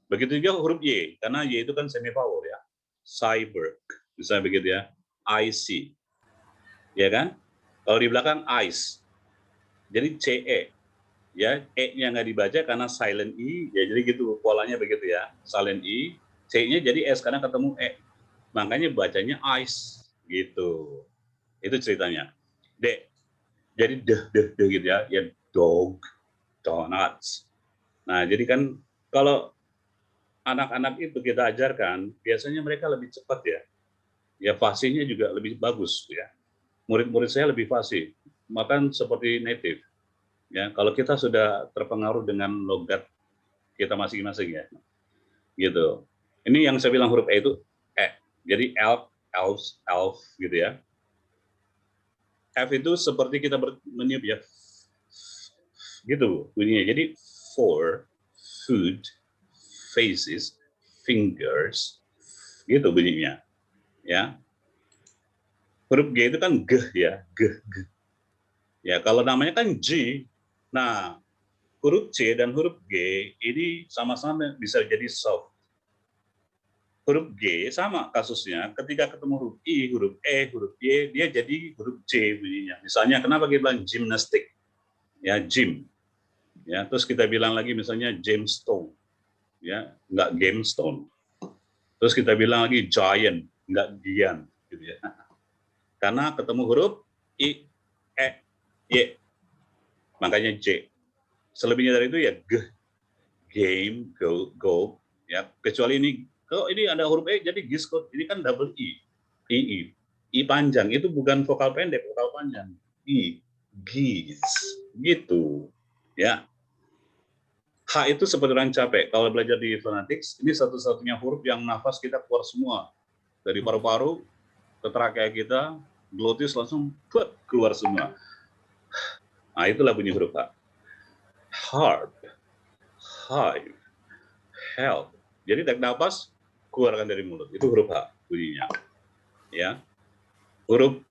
Begitu juga huruf Y, karena Y itu kan semivowel ya, cyber, misalnya begitu ya, IC, ya kan? Kalau di belakang ice, jadi CE, ya E-nya nggak dibaca karena silent I, ya jadi gitu polanya begitu ya, silent I, C-nya jadi S karena ketemu E, makanya bacanya ice, gitu. Itu ceritanya. D, jadi deh gitu ya, ya dog, donuts. Nah jadi kan kalau anak-anak itu kita ajarkan, biasanya mereka lebih cepat ya, ya fasihnya juga lebih bagus ya. Murid-murid saya lebih fasih, bahkan seperti native. Ya, kalau kita sudah terpengaruh dengan logat kita masing-masing ya, gitu. Ini yang saya bilang huruf E itu E. Jadi elf, elf, gitu ya. F itu seperti kita meniup ya, gitu bunyinya. Jadi for, food, faces, fingers, gitu bunyinya. Ya, huruf G itu kan G ya, G. Ya, kalau namanya kan G. Nah, huruf C dan huruf G ini sama-sama bisa jadi soft. Huruf G sama kasusnya, ketika ketemu huruf I, huruf E, huruf Y, dia jadi huruf C bunyinya. Misalnya, kenapa kita bilang gymnastik? Ya, gym. Ya, terus kita bilang lagi misalnya gemstone. Ya, enggak gemstone. Terus kita bilang lagi giant, enggak gian. Gitu ya. Karena ketemu huruf I, E, Y. Makanya J. Selebihnya dari itu ya G, game, go, ya. Kecuali ini, kalau ini ada huruf E jadi giskot, ini kan double I panjang, itu bukan vokal pendek, vokal panjang. Gis, gitu, ya. H itu seperti orang capek. Kalau belajar di phonetics, ini satu-satunya huruf yang nafas kita keluar semua. Dari paru-paru ke trakea kita, glotis langsung keluar semua. Nah, itulah bunyi huruf H. Harp, hive, help. Jadi tarik nafas, keluarkan dari mulut. Itu huruf H bunyinya. Ya. Huruf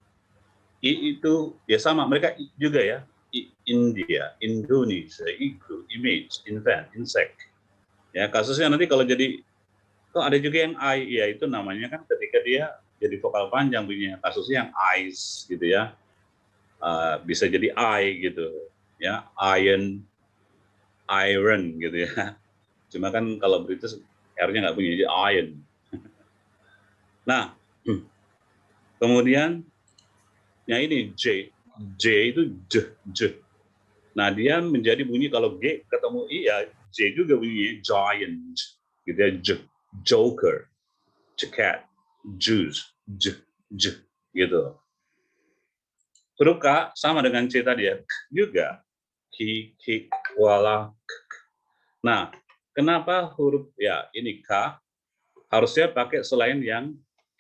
I itu ya sama, mereka juga ya. India, Indonesia, igloo, image, invent, insect. Ya, kasusnya nanti kalau jadi, kok ada juga yang I, ya itu namanya kan ketika dia jadi vokal panjang bunyinya, kasusnya yang ice gitu ya. Bisa jadi I gitu ya, iron gitu ya. Cuma kan kalau British R-nya nggak punya, jadi iron. Nah, kemudian yang ini J itu J. Nah, dia menjadi bunyi kalau G ketemu I ya J juga bunyinya giant gitu ya, joker, jacket, juice, gitu. Huruf K sama dengan C tadi ya, juga ki, koala. Nah, kenapa huruf ya ini K harusnya pakai selain yang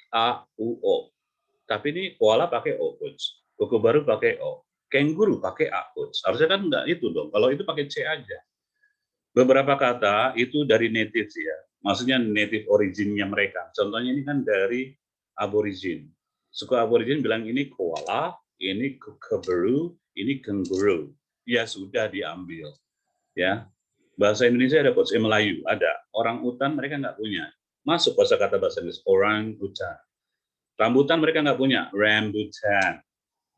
A, U, O. Tapi ini koala pakai O, coach. Kuku baru pakai O. Kenguru pakai A, coach. Harusnya kan enggak itu dong. Kalau itu pakai C aja. Beberapa kata itu dari native ya. Maksudnya native originnya mereka. Contohnya ini kan dari aborigin. Suku aborigin bilang ini koala, ini kookaburra, ini kenguru. Ya sudah diambil. Ya. Bahasa Indonesia ada coach, Melayu ada. Orang utan mereka nggak punya. Masuk kosakata bahasa Inggris, orang utan. Rambutan mereka nggak punya, rambutan.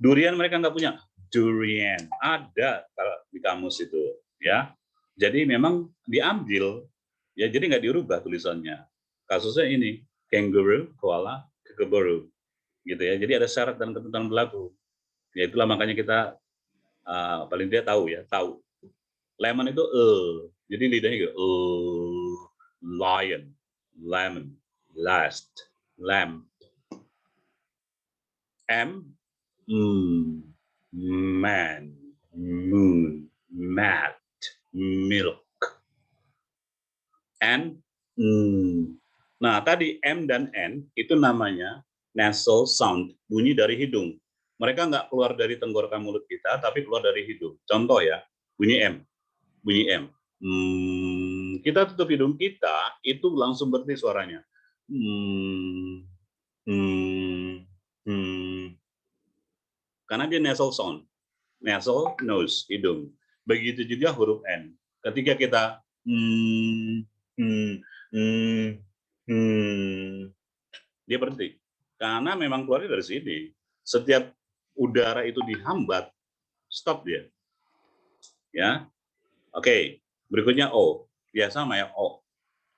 Durian mereka nggak punya, durian. Ada di kamus itu, ya. Jadi memang diambil, ya. Jadi nggak dirubah tulisannya. Kasusnya ini, kangaroo, koala, kookaburra, gitu ya. Jadi ada syarat dan ketentuan berlaku. Ya itulah makanya kita paling dia tahu ya, tahu. Lemon itu jadi lidahnya gitu, lion, lemon, last, lamb. M, man, moon, mat, milk. N, nah tadi M dan N itu namanya nasal sound, bunyi dari hidung. Mereka nggak keluar dari tenggorokan mulut kita, tapi keluar dari hidung. Contoh ya, bunyi M, bunyi M. Kita tutup hidung kita, itu langsung berhenti suaranya. Karena dia nasal sound, nasal nose, hidung. Begitu juga huruf N. Ketika kita dia berhenti. Karena memang keluarnya dari sini. Setiap udara itu dihambat, stop dia. Ya, oke. Berikutnya O. Ya sama ya O.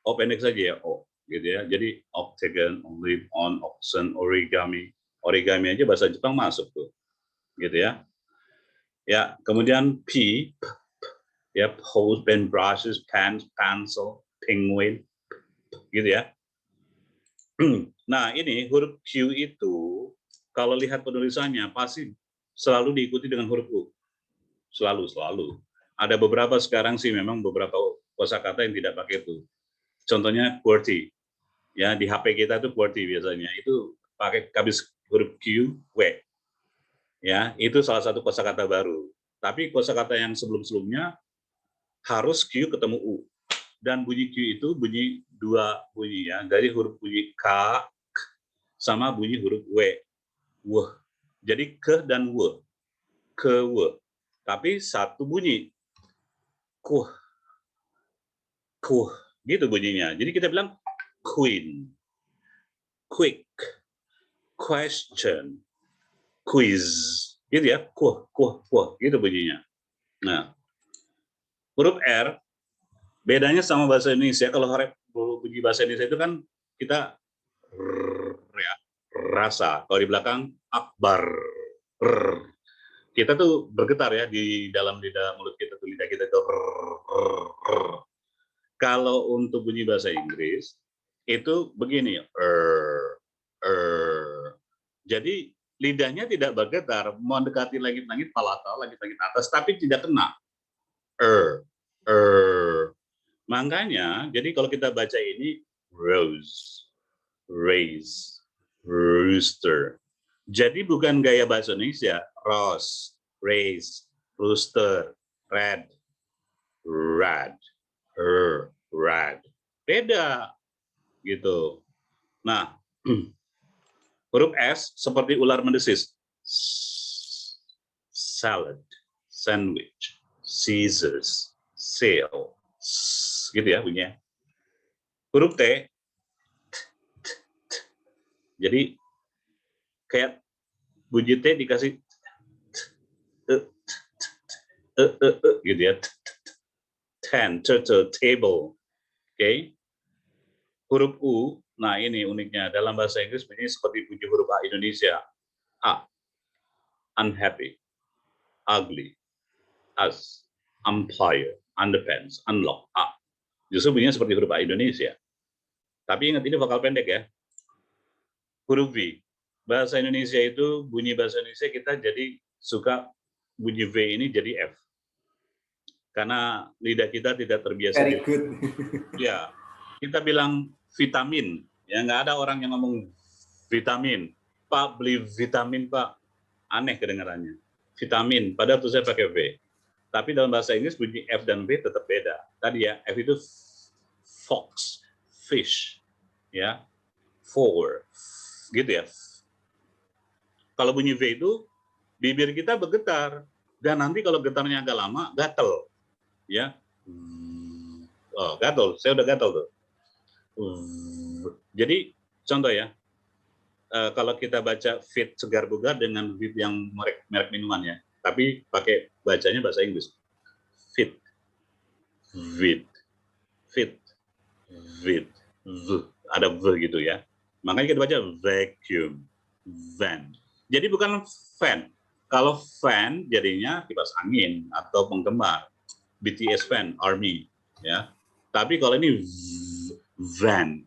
O pendek saja ya O. Gitu ya. Jadi octagon, live on, oxen, origami. Origami aja bahasa Jepang masuk tuh. Gitu ya. Ya, kemudian P, ya, hose, pen, brushes, pens, pencil, penguin, gitu ya. Nah, ini huruf Q itu, kalau lihat penulisannya, pasti selalu diikuti dengan huruf U. Selalu. Ada beberapa sekarang sih memang beberapa kosakata yang tidak pakai itu. Contohnya QWERTY. Ya, di HP kita itu QWERTY biasanya. Itu pakai habis huruf Q, W. Ya, itu salah satu kosakata baru. Tapi kosakata yang sebelum-sebelumnya harus Q ketemu U. Dan bunyi Q itu bunyi dua bunyi ya, dari huruf bunyi K sama bunyi huruf W. W. Jadi ke dan W. Ke W. Tapi satu bunyi. Kuh. Kuh. Gitu bunyinya. Jadi kita bilang queen. Quick. Question. Quiz. Gitu ya. Kuh. Gitu bunyinya. Nah, huruf R bedanya sama bahasa Indonesia. Kalau bunyi bahasa Indonesia itu kan kita ya, rasa. Kalau di belakang akbar. Kita tuh bergetar ya di dalam lidah mulut kita tuh, lidah kita tuh. Kalau untuk bunyi bahasa Inggris itu begini. Jadi lidahnya tidak bergetar, mendekati langit-langit palata, langit-langit atas, tapi tidak kena. Makanya, jadi kalau kita baca ini rose, raise, rooster. Jadi bukan gaya bahasa Indonesia, rose, raise, rooster, red, red, red. Beda gitu. Nah, huruf S seperti ular mendesis. Salad, sandwich, scissors, sail, gitu ya bunyinya. Huruf T, jadi kayak bunyi T dikasih gitu ya. Turtle, table. Oke. Huruf U, nah ini uniknya dalam bahasa Inggris bunyi seperti bunyi huruf A Indonesia. A, unhappy, ugly, us, umpire, underpants, unlock, A. Justru bunyinya seperti huruf A Indonesia. Tapi ingat ini vokal pendek ya. Huruf V. Bahasa Indonesia itu, bunyi bahasa Indonesia kita jadi suka bunyi V ini jadi F. Karena lidah kita tidak terbiasa. Very good. Ya, kita bilang vitamin. Ya, nggak ada orang yang ngomong vitamin. Pak, beli vitamin, Pak. Aneh kedengarannya. Vitamin, padahal tuh saya pakai V. Tapi dalam bahasa Inggris bunyi F dan V tetap beda. Tadi ya, F itu fox, fish, ya, four, gitu ya. Kalau bunyi V itu, bibir kita bergetar. Dan nanti kalau getarnya agak lama, gatel. Ya, oh, gatel. Saya udah gatel tuh. Jadi, contoh ya, kalau kita baca fit segar bugar dengan fit yang merek minuman ya, tapi pakai bacanya bahasa Inggris. Fit, fit, fit, fit, ada v gitu ya. Makanya kita baca vacuum, van. Jadi bukan fan. Kalau fan jadinya kipas angin atau penggemar. BTS fan, ARMY, ya. Tapi kalau ini van,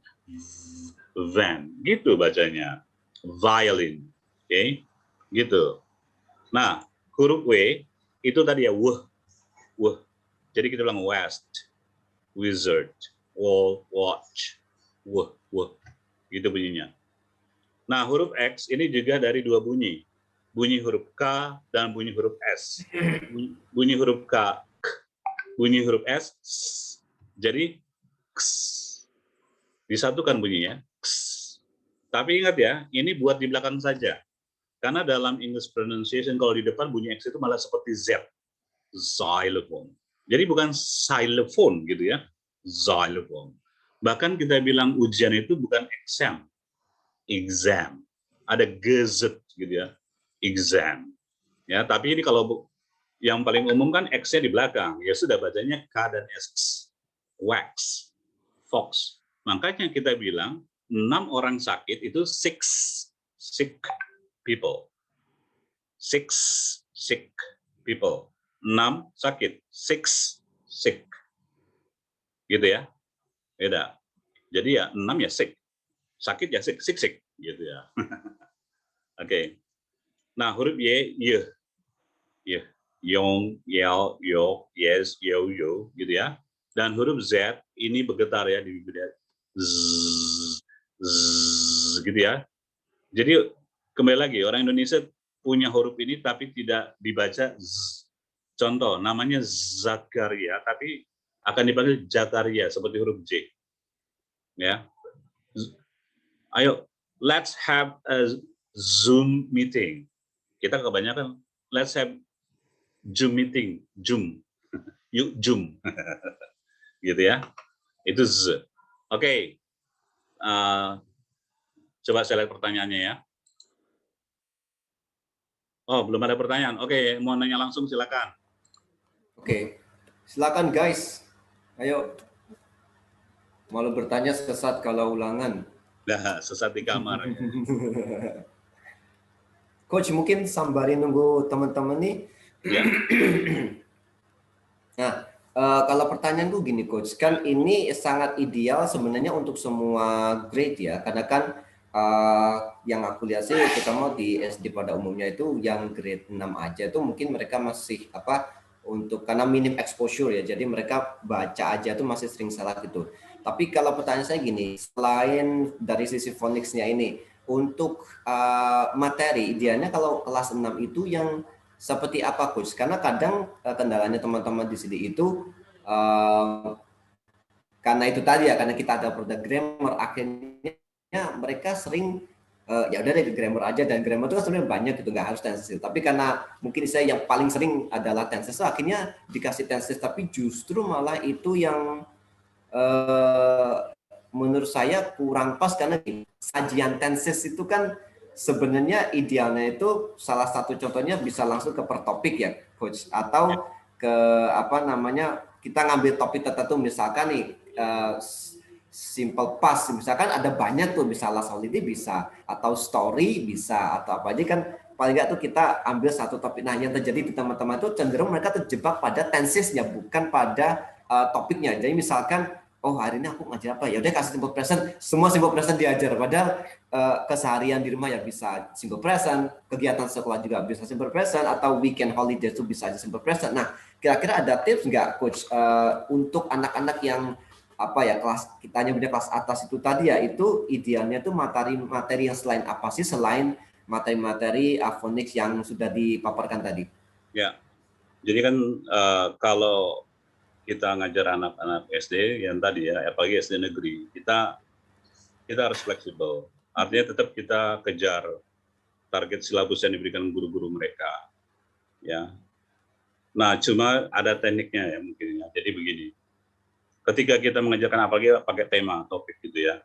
van, gitu bacanya. Violin, oke, gitu. Nah, huruf W itu tadi ya wuh. Jadi kita bilang west, wizard, wall, watch, wuh, gitu bunyinya. Nah, huruf X ini juga dari dua bunyi. Bunyi huruf K dan bunyi huruf S. Bunyi huruf K, bunyi huruf S, jadi disatukan bunyinya. Tapi ingat ya, ini buat di belakang saja. Karena dalam English pronunciation, kalau di depan bunyi X itu malah seperti Z. Xylophone. Jadi bukan xylophone gitu ya. Xylophone. Bahkan kita bilang ujian itu bukan exam. Exam. Ada gazette gitu ya. Exam. Ya, tapi ini kalau yang paling umum kan X-nya di belakang. Ya sudah bacanya K dan S. Wax. Fox. Makanya kita bilang 6 orang sakit itu sick people. 6 sick people. 6 sakit. 6 sick. Gitu ya. Beda. Jadi ya 6 ya sick. Sakit ya sick. Gitu ya. Oke. Nah, huruf Y, y. Yong, yao, yo, yes, yo, gitu ya. Dan huruf Z ini bergetar ya di bibirnya. Gitu ya. Jadi kembali lagi orang Indonesia punya huruf ini tapi tidak dibaca z. Contoh namanya Zakaria tapi akan dipanggil Jakaria seperti huruf J. Ya. Ayo let's have a Zoom meeting. Kita kebanyakan let's have Zoom meeting, Zoom. Yuk Zoom. Gitu ya. Itu Z. Oke. Coba saya lihat pertanyaannya ya. Oh, belum ada pertanyaan. Oke, mau nanya langsung silakan. Oke. Silakan guys. Ayo. Malu bertanya sesat kalau ulangan. Nah, sesat di kamar. Coach mungkin sambari nunggu teman-teman nih. Ya. Nah, kalau pertanyaanku gini Coach, kan ini sangat ideal sebenarnya untuk semua grade ya, karena kan yang aku lihat sih terutama di SD pada umumnya itu yang grade 6 aja itu mungkin mereka masih untuk karena minim exposure ya, jadi mereka baca aja tuh masih sering salah gitu. Tapi kalau pertanyaan saya gini, selain dari sisi phonics-nya ini, untuk materi idealnya kalau kelas 6 itu yang seperti apa coach? Karena kadang kendalanya teman-teman di sini itu karena itu tadi ya, karena kita ada produk grammar, akhirnya mereka sering ya udah deh grammar aja, dan grammar itu kan sebenarnya banyak gitu, nggak harus tenses. Tapi karena mungkin saya yang paling sering adalah tenses, akhirnya dikasih tenses, tapi justru malah itu yang menurut saya kurang pas, karena sajian tenses itu kan sebenarnya idealnya itu salah satu contohnya bisa langsung ke per topik ya coach, atau ke apa namanya, kita ngambil topik tertentu, misalkan nih simple past, misalkan ada banyak tuh, bisa last holiday bisa, atau story bisa, atau apa aja kan, paling nggak tuh kita ambil satu topik. Nah yang terjadi di teman-teman tuh cenderung mereka terjebak pada tensesnya, bukan pada topiknya. Jadi misalkan, oh hari ini aku ngajar apa, ya udah kasih simple present, semua simple present diajar, padahal keseharian di rumah ya bisa simple present, kegiatan sekolah juga bisa simple present, atau weekend holiday itu bisa simple present. Nah kira-kira ada tips nggak coach untuk anak-anak yang apa ya, kelas kita hanya punya kelas atas itu tadi ya, itu idealnya tuh materi-materi yang selain apa sih, selain materi-materi phonics yang sudah dipaparkan tadi? Ya, jadi kan kalau kita ngajar anak-anak SD yang tadi ya, apalagi SD negeri, kita harus fleksibel. Artinya tetap kita kejar target silabus yang diberikan guru-guru mereka. Ya. Nah, cuma ada tekniknya ya mungkin ya. Jadi begini, ketika kita mengajarkan apalagi pakai tema, topik gitu ya.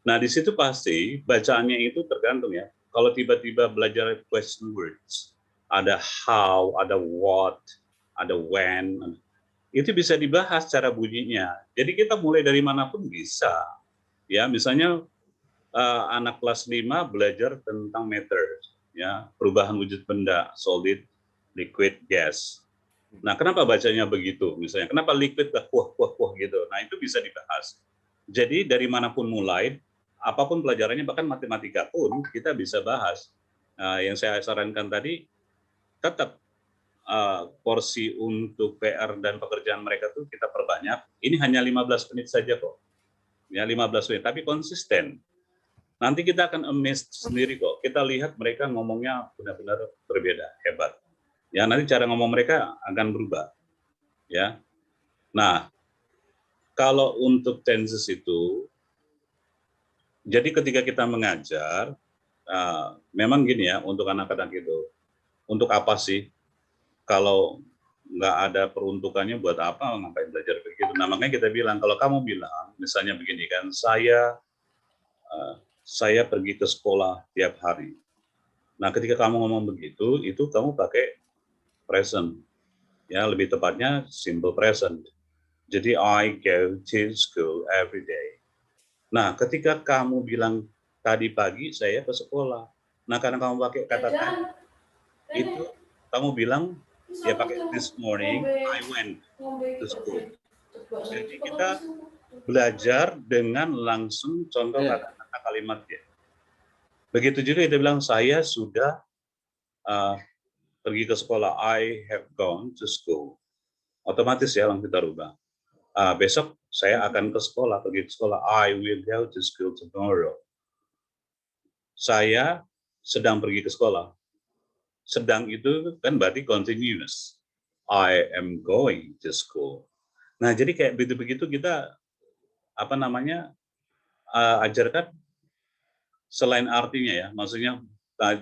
Nah, di situ pasti bacaannya itu tergantung ya. Kalau tiba-tiba belajar question words, ada how, ada what, ada when, itu bisa dibahas cara bunyinya. Jadi kita mulai dari manapun bisa. Ya, misalnya anak kelas 5 belajar tentang matter, ya, perubahan wujud benda, solid, liquid, gas. Nah, kenapa bacanya begitu? Misalnya, kenapa liquid kuah gitu? Nah, itu bisa dibahas. Jadi dari manapun mulai, apapun pelajarannya, bahkan matematika pun kita bisa bahas. Yang saya sarankan tadi, tetap porsi untuk PR dan pekerjaan mereka tuh kita perbanyak. Ini hanya 15 menit saja kok. Ya, 15 menit, tapi konsisten. Nanti kita akan amazed sendiri kok. Kita lihat mereka ngomongnya benar-benar berbeda, hebat. Ya, nanti cara ngomong mereka akan berubah. Ya. Nah, kalau untuk tenses itu, jadi ketika kita mengajar, memang gini ya, untuk anak-anak itu, untuk apa sih kalau nggak ada peruntukannya, buat apa ngapain belajar begitu? Nah, makanya kita bilang, kalau kamu bilang, misalnya begini kan, saya pergi ke sekolah tiap hari. Nah, ketika kamu ngomong begitu, itu kamu pakai present. Ya, lebih tepatnya simple present. Jadi, I go to school every day. Nah, ketika kamu bilang tadi pagi saya ke sekolah. Nah, karena kamu pakai kata tadi, itu kamu bilang ya pakai this morning I went to school. Jadi kita belajar dengan langsung contoh kata-kata kalimatnya. Begitu juga dia bilang saya sudah pergi ke sekolah, I have gone to school. Otomatis ya langsung kita rubah. Besok saya akan ke sekolah, pergi ke sekolah, I will go to school tomorrow. Saya sedang pergi ke sekolah. Sedang itu kan berarti continuous. I am going to school. Nah, jadi kayak begitu-begitu kita ajarkan selain artinya ya. Maksudnya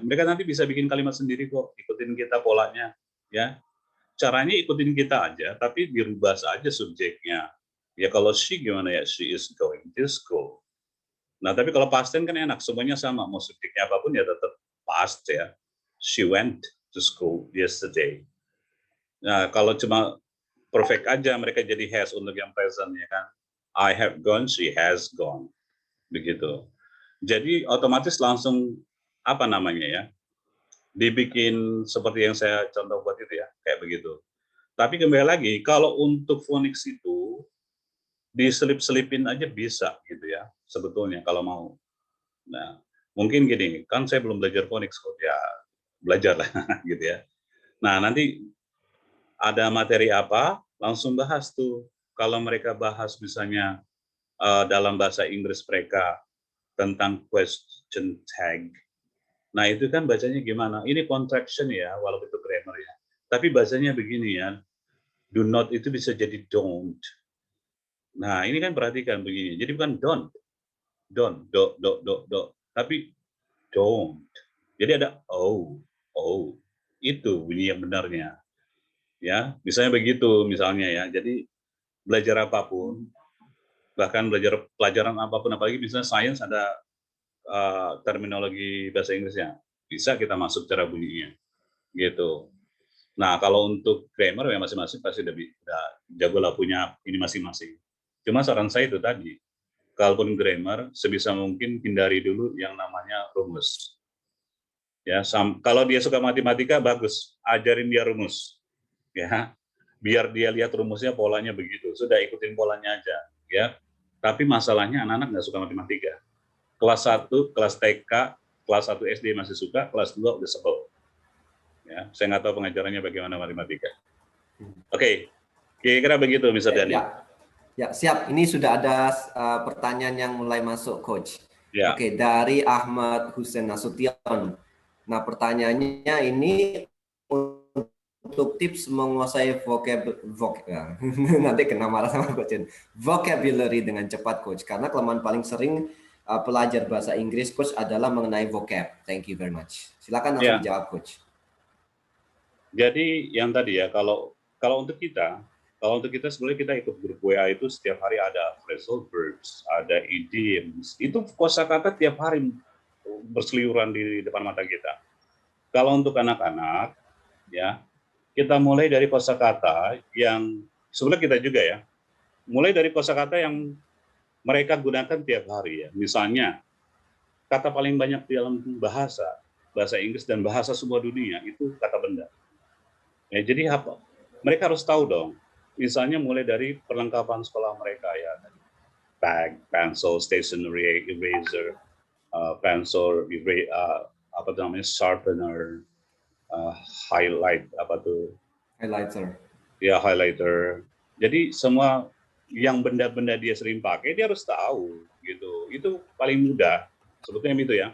mereka nanti bisa bikin kalimat sendiri kok, ikutin kita polanya ya. Caranya ikutin kita aja, tapi dirubah saja subjeknya. Ya kalau she gimana ya, she is going to school. Nah, tapi kalau past tense kan enak, semuanya sama, mau subjeknya apapun ya tetap past ya. She went to school yesterday. Nah, kalau cuma perfect aja, mereka jadi has untuk yang present ya kan. I have gone, she has gone. Begitu. Jadi otomatis langsung dibikin seperti yang saya contoh buat itu ya, kayak begitu. Tapi kembali lagi, kalau untuk phonics itu diselip-selipin aja bisa gitu ya, sebetulnya kalau mau. Nah, mungkin gini, kan saya belum belajar phonics kok, ya belajar lah gitu ya. Nah, nanti ada materi apa, langsung bahas tuh. Kalau mereka bahas misalnya dalam bahasa Inggris mereka tentang question tag, Nah, itu kan bacanya gimana? Ini contraction ya, walaupun itu grammar ya. Tapi bacanya begini ya, do not itu bisa jadi don't. Nah, ini kan perhatikan begini. Jadi bukan don't, do, tapi don't. Jadi ada oh. Itu bunyi yang benarnya. Ya, misalnya begitu misalnya ya. Jadi belajar apapun, bahkan belajar pelajaran apapun, apalagi misalnya sains ada terminologi bahasa Inggrisnya, bisa kita masuk cara bunyinya, gitu. Nah, kalau untuk grammar ya masing-masing pasti udah jago lah punya ini masing-masing. Cuma saran saya itu tadi, kalaupun grammar sebisa mungkin hindari dulu yang namanya rumus. Ya, kalau dia suka matematika bagus, ajarin dia rumus. Ya, biar dia lihat rumusnya polanya begitu. Sudah ikutin polanya aja, ya. Tapi masalahnya anak-anak nggak suka matematika. Kelas 1, kelas TK, kelas 1 SD masih suka, kelas 2 udah sebel. Ya, saya nggak tahu pengajarannya bagaimana matematika. Oke, kira-kira begitu, Mr. Dani. Ya, siap. Ini sudah ada pertanyaan yang mulai masuk, Coach. Ya. Oke, dari Ahmad Hussein Nasution. Nah, pertanyaannya ini untuk tips menguasai nanti kena marah sama Coach. Vocabulary dengan cepat, Coach. Karena kelemahan paling sering pelajar bahasa Inggris, Coach, adalah mengenai vocab. Thank you very much. Silakan langsung dijawab, Coach. Jadi yang tadi ya, kalau untuk kita sebenarnya kita ikut grup WA itu setiap hari ada phrasal verbs, ada idioms. Itu kosakata tiap hari berseliweran di depan mata kita. Kalau untuk anak-anak, ya kita mulai dari kosakata yang sebenarnya kita juga ya, mulai dari kosakata yang mereka gunakan tiap hari ya. Misalnya kata paling banyak di dalam bahasa Inggris dan bahasa semua dunia itu kata benda. Ya, jadi apa? Mereka harus tahu dong. Misalnya mulai dari perlengkapan sekolah mereka ya, bag, pencil, stationery, eraser, pencil, apa namanya, sharpener, highlight, apa tuh? Highlighter. Ya, highlighter. Jadi semua yang benda-benda dia sering pakai dia harus tahu gitu. Itu paling mudah sebetulnya itu ya.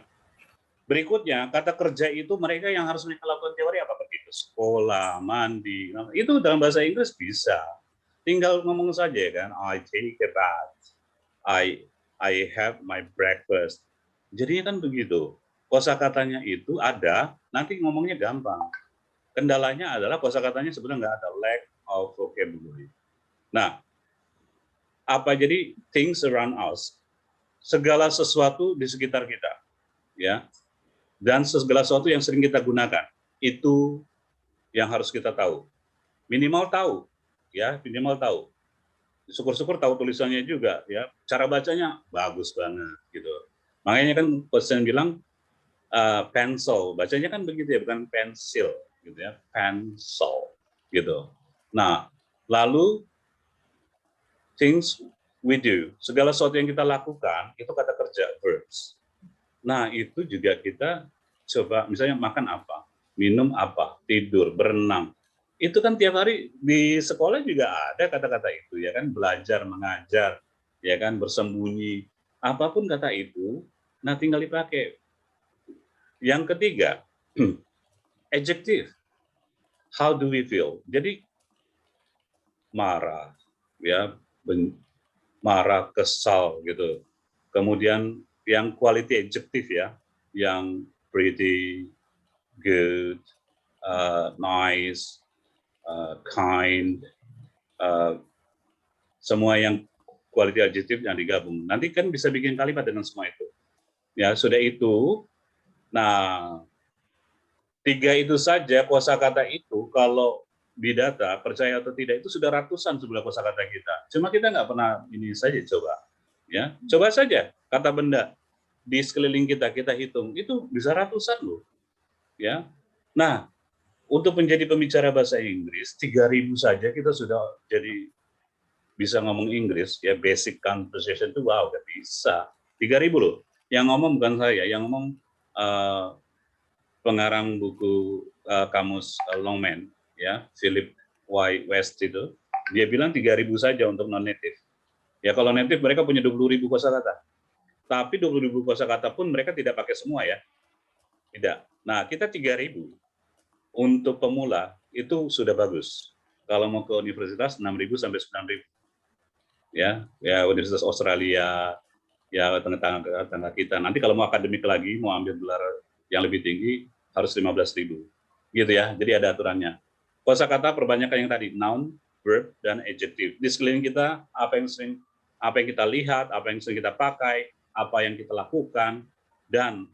Berikutnya, kata kerja itu mereka yang harus mereka lakukan teori apa? Pergi ke sekolah, mandi. Itu dalam bahasa Inggris bisa. Tinggal ngomong saja kan, I take a bath, I have my breakfast. Jadinya kan begitu. Kosakatanya itu ada, nanti ngomongnya gampang. Kendalanya adalah kosakatanya sebenarnya nggak ada, lack of vocabulary. Nah, apa jadi things around us? Segala sesuatu di sekitar kita, ya. Dan segala sesuatu yang sering kita gunakan, itu yang harus kita tahu. Minimal tahu, ya, minimal tahu. Syukur-syukur tahu tulisannya juga, ya. Cara bacanya bagus banget, gitu. Makanya kan pesan bilang pencil, bacanya kan begitu ya, bukan pensil, gitu ya, pencil, gitu. Nah, lalu things we do, segala sesuatu yang kita lakukan itu kata kerja, verbs. Nah, itu juga kita coba, misalnya makan apa, minum apa, tidur, berenang. Itu kan tiap hari di sekolah juga ada kata-kata itu, ya kan, belajar, mengajar, ya kan, bersembunyi. Apapun kata itu, nah tinggal dipakai. Yang ketiga, adjective. How do we feel? Jadi marah, ya, marah, kesal gitu. Kemudian yang quality adjective ya, yang pretty, good, nice, kind, semua yang quality adjective yang digabung. Nanti kan bisa bikin kalimat dengan semua itu. Ya, sudah itu. Nah, 3 itu saja kosakata itu kalau di data, percaya atau tidak, itu sudah ratusan sebelah kosakata kita. Cuma kita nggak pernah ini saja coba. Ya, coba saja kata benda di sekeliling kita hitung, itu bisa ratusan loh. Ya. Nah, untuk menjadi pembicara bahasa Inggris 3.000 saja kita sudah jadi bisa ngomong Inggris ya, basic conversation itu wow, gak bisa. 3.000 loh. Yang ngomong bukan saya, yang ngomong pengarang buku kamus Longman ya, Philip Y. West itu. Dia bilang 3.000 saja untuk non native. Ya kalau native mereka punya 20.000 kosakata. Tapi 20.000 kosakata pun mereka tidak pakai semua ya. Tidak. Nah, kita 3.000 untuk pemula itu sudah bagus. Kalau mau ke universitas 6.000 sampai 9.000. Ya, Universitas Australia, ya tengah-tengah kita. Nanti kalau mau akademik lagi, mau ambil gelar yang lebih tinggi harus 15.000. Gitu ya. Jadi ada aturannya. Kosakata perbanyakan yang tadi, noun, verb, dan adjective. Di sekeliling kita apa yang kita lihat, apa yang sering kita pakai, apa yang kita lakukan, dan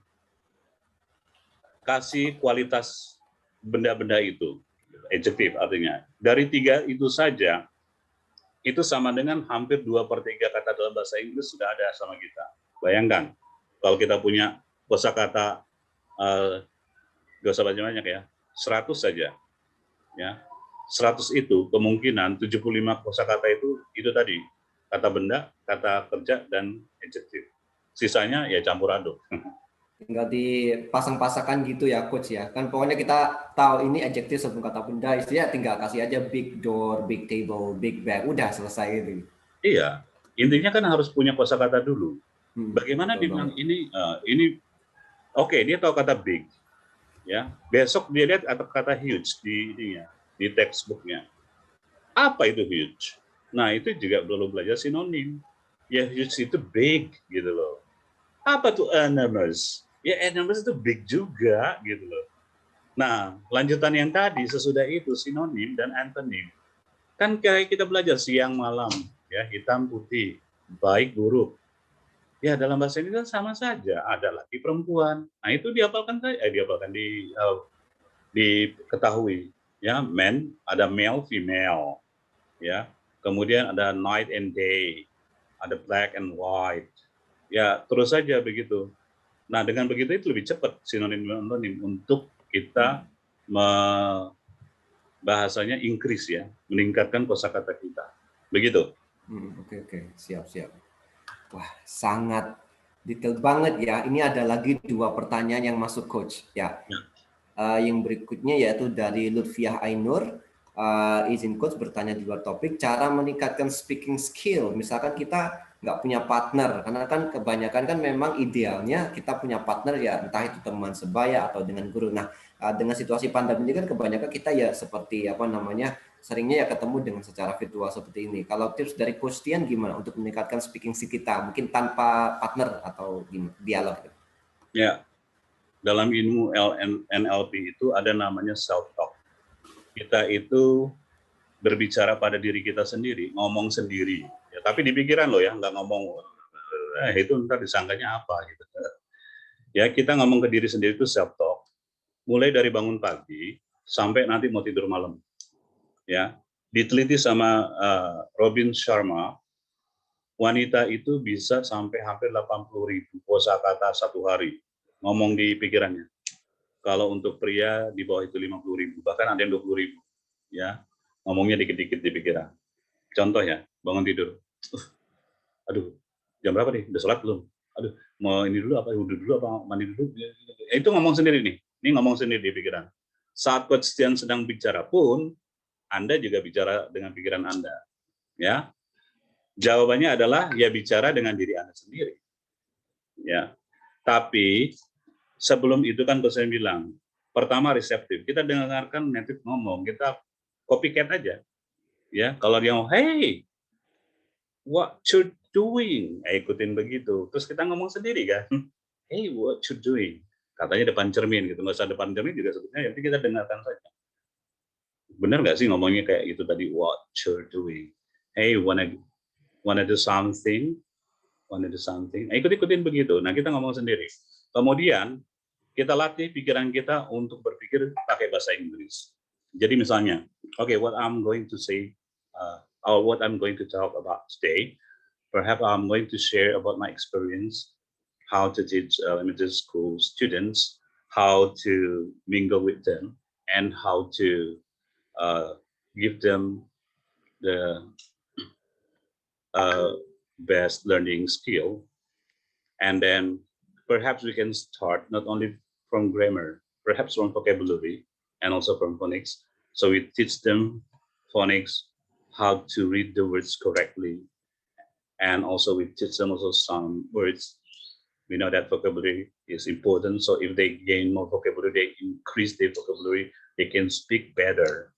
kasih kualitas benda-benda itu, adjective artinya. Dari 3 itu saja, itu sama dengan hampir 2/3 kata dalam bahasa Inggris sudah ada sama kita. Bayangkan, kalau kita punya kosakata, gak usah banyak-banyak ya, 100 saja. Ya, 100 itu kemungkinan 75 kosakata itu tadi, kata benda, kata kerja, dan adjective. Sisanya ya campur aduk. Tinggal dipasang-pasangkan gitu ya coach ya. Kan pokoknya kita tahu ini adjektif sebelum kata benda, istilah tinggal kasih aja big door, big table, big bag, udah selesai gitu. Iya, intinya kan harus punya kosakata dulu. Bagaimana Betul dibilang banget. ini oke, dia tahu kata big, ya. Besok dia lihat kata huge di textbooknya. Apa itu huge? Nah, itu juga belum belajar sinonim. Ya huge itu big gitu loh. Apa tuh enormous? Ya enormous itu big juga gitu loh. Nah, lanjutan yang tadi sesudah itu sinonim dan antonim. Kan kayak kita belajar siang malam, ya hitam putih, baik buruk. Ya dalam bahasa Inggris sama saja, ada laki perempuan. Nah itu dihafalkan saja, diketahui. Ya, men ada male, female. Ya, kemudian ada night and day, ada black and white. Ya terus saja begitu. Nah dengan begitu itu lebih cepat sinonim dan antonim untuk kita bahasanya increase ya, meningkatkan kosakata kita. Begitu. Oke, siap. Wah, sangat detail banget ya. Ini ada lagi 2 pertanyaan yang masuk coach ya. Ya. Yang berikutnya yaitu dari Lutfiah Ainur. Izin coach bertanya di luar topik, cara meningkatkan speaking skill. Misalkan kita nggak punya partner, karena kan kebanyakan kan memang idealnya kita punya partner ya, entah itu teman sebaya atau dengan guru. Nah, dengan situasi pandemi ini kan kebanyakan kita ya seperti apa namanya, seringnya ya ketemu dengan secara virtual seperti ini. Kalau tips dari Coach Tian gimana untuk meningkatkan speaking skill kita, mungkin tanpa partner atau gimana, dialog? Ya, dalam ilmu NLP itu ada namanya self-talk. Kita itu berbicara pada diri kita sendiri, ngomong sendiri. Ya, tapi di pikiran loh ya, nggak ngomong, itu ntar disangkanya apa gitu. Ya, kita ngomong ke diri sendiri itu self-talk. Mulai dari bangun pagi sampai nanti mau tidur malam. Ya, diteliti sama Robin Sharma, wanita itu bisa sampai hampir 80.000 kosakata satu hari ngomong di pikirannya. Kalau untuk pria di bawah itu 50.000, bahkan ada yang 20.000. Ya, ngomongnya dikit-dikit di pikiran. Contoh ya, bangun tidur. Aduh, jam berapa nih? Udah sholat belum? Aduh, mau ini dulu apa? Wudhu dulu apa? Mandi dulu? Itu ngomong sendiri nih. Ini ngomong sendiri di pikiran. Saat Coach Tian sedang bicara pun, Anda juga bicara dengan pikiran Anda. Ya, jawabannya adalah ya bicara dengan diri Anda sendiri. Ya, tapi sebelum itu kan Coach Tian bilang, pertama reseptif. Kita dengarkan native ngomong, kita copycat aja. Ya, kalau dia mau, hey, what you doing? Ikutin begitu. Terus kita ngomong sendiri kan, hey, what you doing? Katanya depan cermin gitu, nggak usah depan cermin juga sebetulnya, nanti kita dengarkan saja. Benar nggak sih ngomongnya kayak gitu tadi, what you doing? Hey, wanna do something? Wanna do something? Ikut-ikutin begitu. Nah, kita ngomong sendiri. Kemudian kita latih pikiran kita untuk berpikir pakai bahasa Inggris. Jadi misalnya, okay, what I'm going to say, or what I'm going to talk about today, perhaps I'm going to share about my experience, how to teach elementary school students, how to mingle with them, and how to give them the best learning skill. And then perhaps we can start not only from grammar, perhaps from vocabulary and also from phonics. So we teach them phonics, how to read the words correctly. And also we teach them also some words We know that vocabulary is important. So if they gain more vocabulary, they increase their vocabulary, they can speak better.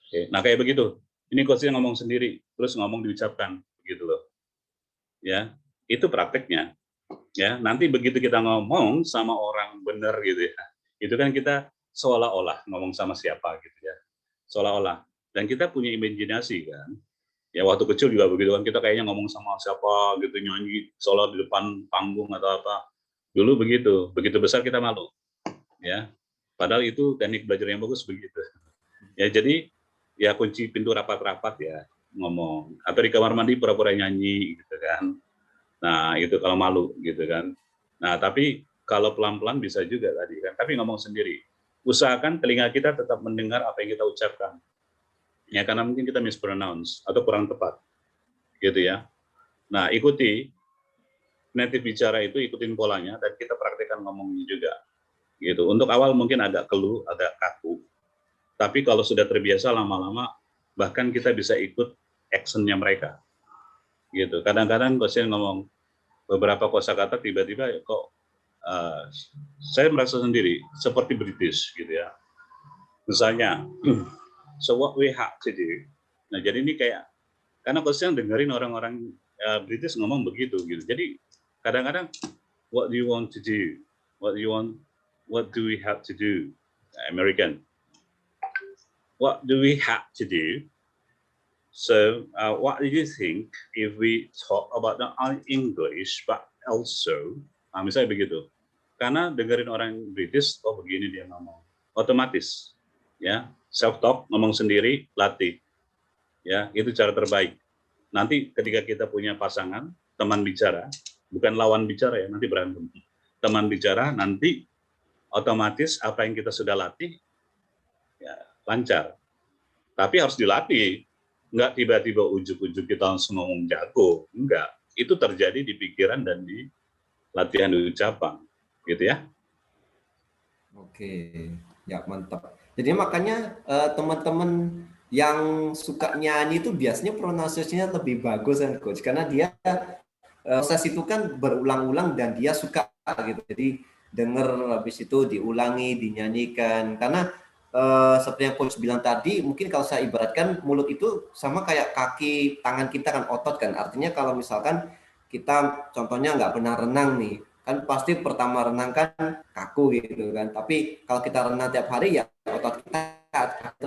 Oke, nah kayak begitu. Ini coach yang ngomong sendiri, terus ngomong diucapkan, gitu loh. Ya, itu prakteknya. Ya, nanti begitu kita ngomong sama orang benar gitu ya, itu kan kita seolah-olah ngomong sama siapa gitu ya, seolah-olah. Dan kita punya imajinasi kan. Ya waktu kecil juga begitu kan, kita kayaknya ngomong sama siapa gitu, nyanyi seolah di depan panggung atau apa. Dulu begitu, begitu besar kita malu. Ya, padahal itu teknik belajar yang bagus begitu. Ya jadi ya kunci pintu rapat-rapat ya ngomong, atau di kamar mandi pura-pura nyanyi gitu kan. Nah itu kalau malu gitu kan. Nah tapi kalau pelan-pelan bisa juga tadi kan, tapi ngomong sendiri. Usahakan telinga kita tetap mendengar apa yang kita ucapkan. Ya karena mungkin kita mispronounce atau kurang tepat gitu ya. Nah ikuti native bicara itu, ikutin polanya dan kita praktekkan ngomongnya juga gitu. Untuk awal mungkin agak keluh, agak kaku, tapi kalau sudah terbiasa lama-lama bahkan kita bisa ikut actionnya mereka gitu. Kadang-kadang dosen ngomong beberapa kosakata tiba-tiba kok saya merasa sendiri seperti British gitu ya. Misalnya, so what we have to do. Nah jadi ini kayak karena dosen dengerin orang-orang British ngomong begitu gitu. Jadi kadang-kadang what do you want to do? What do we have to do? American. What do we have to do? So, what do you think if we talk about not only English but also, misalnya begitu. Karena dengerin orang British, oh begini dia ngomong, otomatis, ya self talk, ngomong sendiri, latih, ya itu cara terbaik. Nanti ketika kita punya pasangan, teman bicara, bukan lawan bicara ya, nanti berantem. Teman bicara, nanti otomatis apa yang kita sudah latih, ya lancar. Tapi harus dilatih. Nggak tiba-tiba ujuk-ujuk kita langsung ngomong jago, enggak. Itu terjadi di pikiran dan di latihan ucapan, gitu ya. Oke, ya mantap. Jadi makanya teman-teman yang suka nyanyi itu biasanya pronunciation-nya lebih bagus kan coach, karena dia proses itu kan berulang-ulang dan dia suka gitu. Jadi denger habis itu diulangi, dinyanyikan. Karena seperti yang coach bilang tadi, mungkin kalau saya ibaratkan mulut itu sama kayak kaki, tangan kita kan otot kan. Artinya kalau misalkan kita contohnya nggak pernah renang nih, kan pasti pertama renang kan kaku gitu kan. Tapi kalau kita renang tiap hari ya otot kita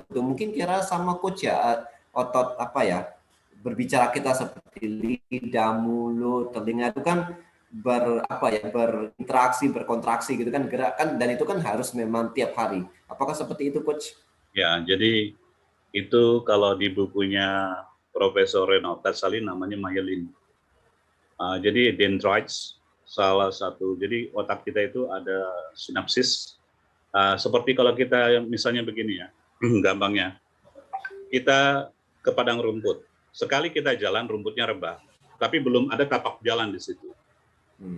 itu mungkin kira sama coach ya, otot apa ya, berbicara kita seperti lidah, mulut, telinga itu kan berinteraksi, berkontraksi gitu kan, gerakan, dan itu kan harus memang tiap hari. Apakah seperti itu coach? Ya, jadi itu kalau di bukunya Profesor Renaud Tasali namanya myelin. Jadi dendrites salah satu. Jadi otak kita itu ada sinapsis. Seperti kalau kita misalnya begini ya, gampangnya. Kita ke padang rumput. Sekali kita jalan rumputnya rebah, tapi belum ada tapak jalan di situ.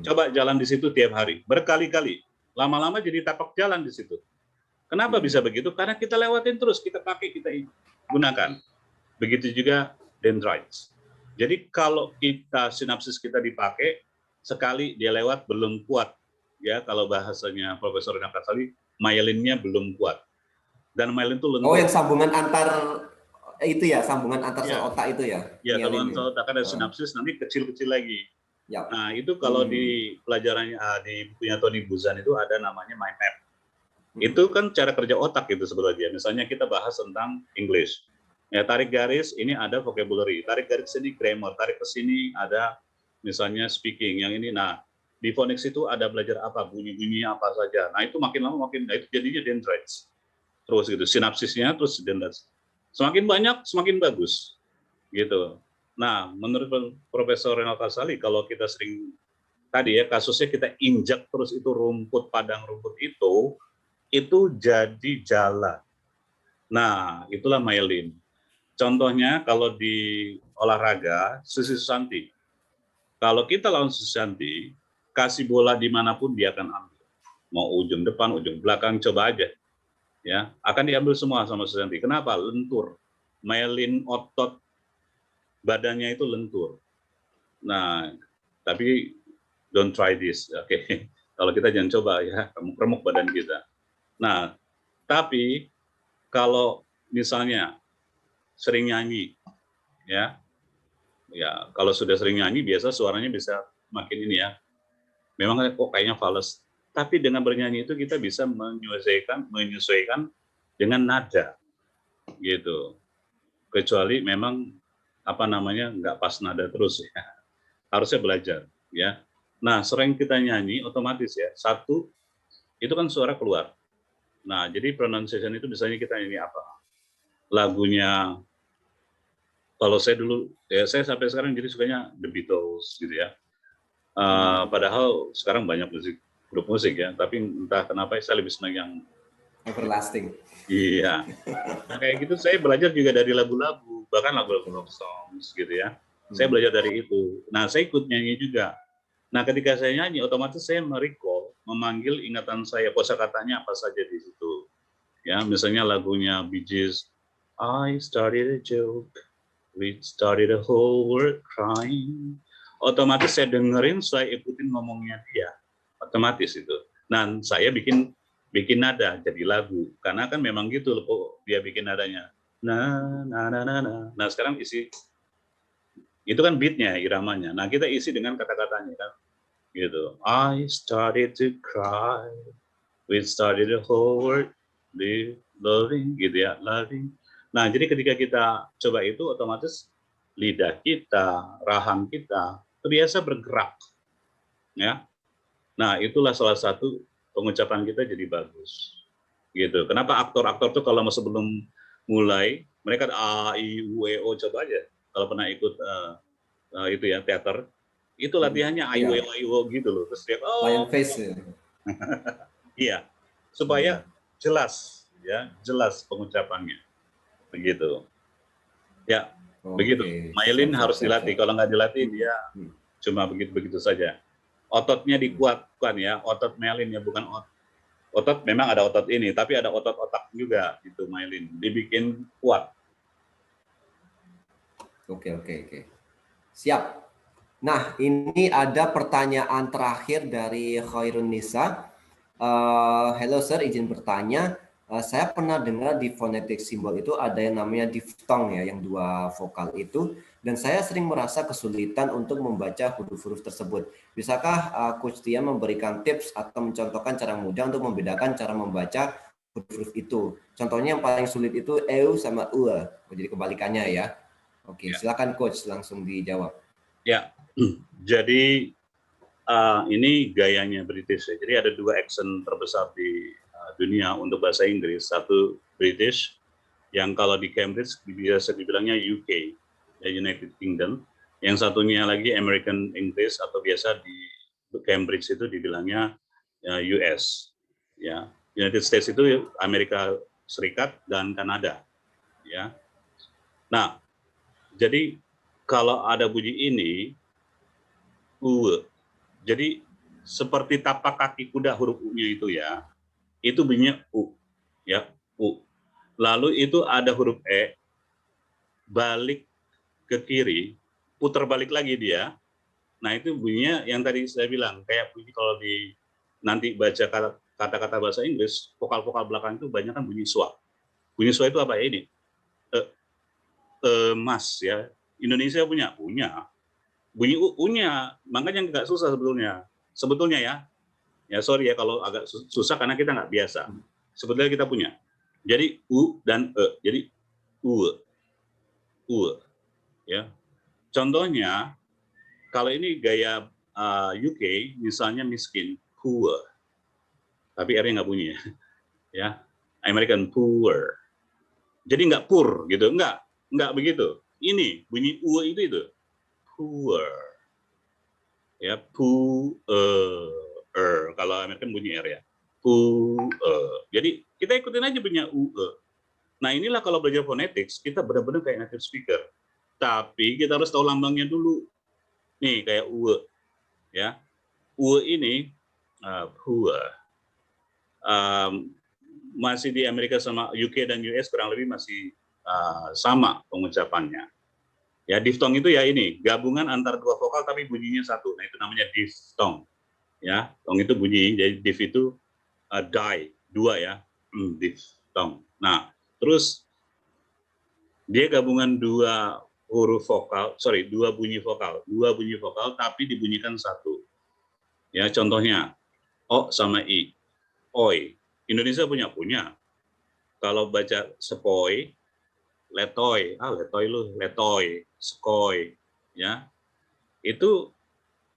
Coba jalan di situ tiap hari, berkali-kali. Lama-lama jadi tapak jalan di situ. Kenapa bisa begitu? Karena kita lewatin terus, kita pakai, kita gunakan. Begitu juga dendrites. Jadi kalau kita sinapsis kita dipakai, sekali dia lewat belum kuat. Ya, kalau bahasanya Profesor Renaud Tasali, myelinnya belum kuat. Dan myelin itu lentur. Oh, yang sambungan antar itu ya, sambungan antar sel otak itu ya? Ya, kalau sel otak ada sinapsis nanti kecil-kecil lagi. Ya. Nah, itu kalau di pelajarannya di bukunya Tony Buzan itu ada namanya mind map. Itu kan cara kerja otak itu sebetulnya. Misalnya kita bahas tentang English. Ya, tarik garis ini ada vocabulary, tarik garis sini grammar, tarik ke sini ada misalnya speaking. Yang ini nah, di phonics itu ada belajar apa, bunyi-bunyi apa saja. Nah, itu makin lama makin itu jadinya dendrites. Terus gitu, sinapsisnya terus dendrites. Semakin banyak semakin bagus. Gitu. Nah, menurut Profesor Renaud Tasali, kalau kita sering tadi ya kasusnya kita injak terus itu rumput, padang rumput itu jadi jalan. Nah, itulah myelin. Contohnya kalau di olahraga, Susi Susanti. Kalau kita lawan Susi Susanti, kasih bola dimanapun dia akan ambil. Mau ujung depan, ujung belakang, coba aja. Ya, akan diambil semua sama Susi Susanti. Kenapa? Lentur. Myelin otot badannya itu lentur. Nah, tapi don't try this. Oke. Kalau kita jangan coba ya, remuk badan kita. Nah, tapi kalau misalnya sering nyanyi, ya kalau sudah sering nyanyi biasa suaranya bisa makin ini ya. Memang kok kayaknya fals. Tapi dengan bernyanyi itu kita bisa menyesuaikan dengan nada, gitu. Kecuali memang nggak pas nada terus ya. Harusnya belajar ya. Nah, sering kita nyanyi otomatis ya. Satu itu kan suara keluar. Nah, jadi pronunciation itu misalnya kita nyanyi apa? Lagunya kalau saya dulu ya saya sampai sekarang jadi sukanya The Beatles gitu ya. Padahal sekarang banyak grup musik ya, tapi entah kenapa saya lebih senang yang Everlasting. iya. Nah, kayak gitu saya belajar juga dari lagu-lagu, bahkan lagu-lagu love songs gitu ya. Saya belajar dari itu. Nah, saya ikut nyanyi juga. Nah, ketika saya nyanyi, otomatis saya merecall, memanggil ingatan saya, kosakatanya apa saja di situ. Ya, misalnya lagunya Bee Gees, I started a joke, we started a whole world crying. Otomatis saya dengerin, saya ikutin ngomongnya dia. Otomatis itu. Nah, saya bikin nada jadi lagu. Karena kan memang gitu loh, dia bikin nadanya. Nah, sekarang isi itu kan beatnya, iramanya. Nah, kita isi dengan kata-katanya kan. Gitu. I started to cry. We started the whole world loving, gitu ya, loving. Nah, jadi ketika kita coba itu, otomatis lidah kita, rahang kita terbiasa bergerak, ya. Nah, itulah salah satu pengucapan kita jadi bagus, gitu. Kenapa aktor-aktor tuh kalau sebelum mulai mereka A, I, U, E, O, coba aja kalau pernah ikut itu ya teater, itu latihannya A, I, U, E, O, I, U, O gitu loh. Terus dia Lion face. Iya, supaya jelas ya, jelas pengucapannya. Begitu. Ya, begitu. Myelin harus dilatih. Kalau nggak dilatih dia cuma begitu-begitu saja. Ototnya dikuatkan ya, otot myelin ya, bukan otot. Memang ada otot ini, tapi ada otot otak juga itu myelin. Dibikin kuat. Oke. Siap. Nah, ini ada pertanyaan terakhir dari Khairun Nisa. Hello sir, izin bertanya. Saya pernah dengar di fonetik simbol itu ada yang namanya diftong ya, yang dua vokal itu. Dan saya sering merasa kesulitan untuk membaca huruf-huruf tersebut. Bisakah Coach Tia memberikan tips atau mencontohkan cara mudah untuk membedakan cara membaca huruf-huruf itu? Contohnya yang paling sulit itu EU sama UE. Jadi kebalikannya ya. Oke, silakan Coach langsung dijawab. Ya, jadi ini gayanya British ya. Jadi ada dua accent terbesar di dunia untuk bahasa Inggris. Satu British, yang kalau di Cambridge biasa dibilangnya UK, ya United Kingdom. Yang satunya lagi American English atau biasa di Cambridge itu dibilangnya US. Ya, United States itu Amerika Serikat dan Kanada. Ya. Nah, jadi kalau ada bunyi ini, jadi seperti tapak kaki kuda huruf U-nya itu ya, itu bunyinya U, ya U. Lalu itu ada huruf E, balik ke kiri, putar balik lagi dia. Nah itu bunyinya yang tadi saya bilang, kayak bunyi kalau di nanti baca kata-kata bahasa Inggris, vokal-vokal belakang itu banyak kan bunyi schwa. Bunyi schwa itu apa ya ini? Mas ya, Indonesia punya. Bunyi U-nya, makanya nggak susah sebetulnya ya sorry ya kalau agak susah karena kita nggak biasa. Sebetulnya kita punya. Jadi U dan E, jadi U, ya. Contohnya kalau ini gaya UK, misalnya miskin, poor, tapi R-nya nggak bunyi ya. American poor. Jadi nggak poor gitu, nggak begitu. Ini bunyi U itu. Poor. Ya, kalau American bunyi R ya. Jadi kita ikutin aja punya Nah inilah kalau belajar phonetics, kita benar-benar kayak native speaker. Tapi kita harus tahu lambangnya dulu. Nih kayak ya. Ini masih di Amerika sama UK dan US kurang lebih masih sama pengucapannya. Ya, diftong itu ya ini, gabungan antara dua vokal tapi bunyinya satu. Nah, itu namanya diftong. Ya, tong itu bunyi, jadi div itu die, dua ya, diftong. Nah, terus dia gabungan dua huruf vokal, dua bunyi vokal tapi dibunyikan satu. Ya, contohnya o sama i, oi. Indonesia punya. Kalau baca sepoi, letoy, letoy, skoi, ya. Itu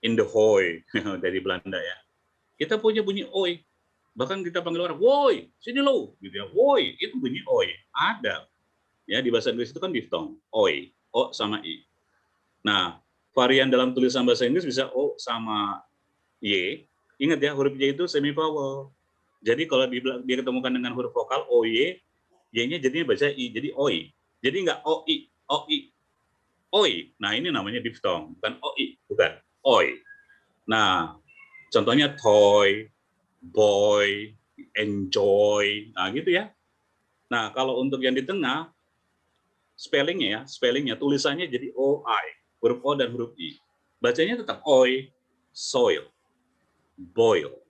in the hoy dari Belanda ya. Kita punya bunyi oi. Bahkan kita panggil orang, woi, sini lo, gitu ya. Woi, itu bunyi oi. Ada. Ya, di bahasa Inggris itu kan diftong, oi, o sama i. Nah, varian dalam tulisan bahasa Inggris bisa o sama y. Ingat ya, huruf y itu semi vowel. Jadi kalau dia ketemukan dengan huruf vokal o y-nya jadinya baca i, jadi oi. Jadi nggak oi, oi. Nah, ini namanya diftong, bukan oi, bukan oi. Nah, contohnya toy, boy, enjoy, nah gitu ya. Nah, kalau untuk yang di tengah, spellingnya, tulisannya jadi OI, huruf O dan huruf I. Bacanya tetap oi, soil, boil,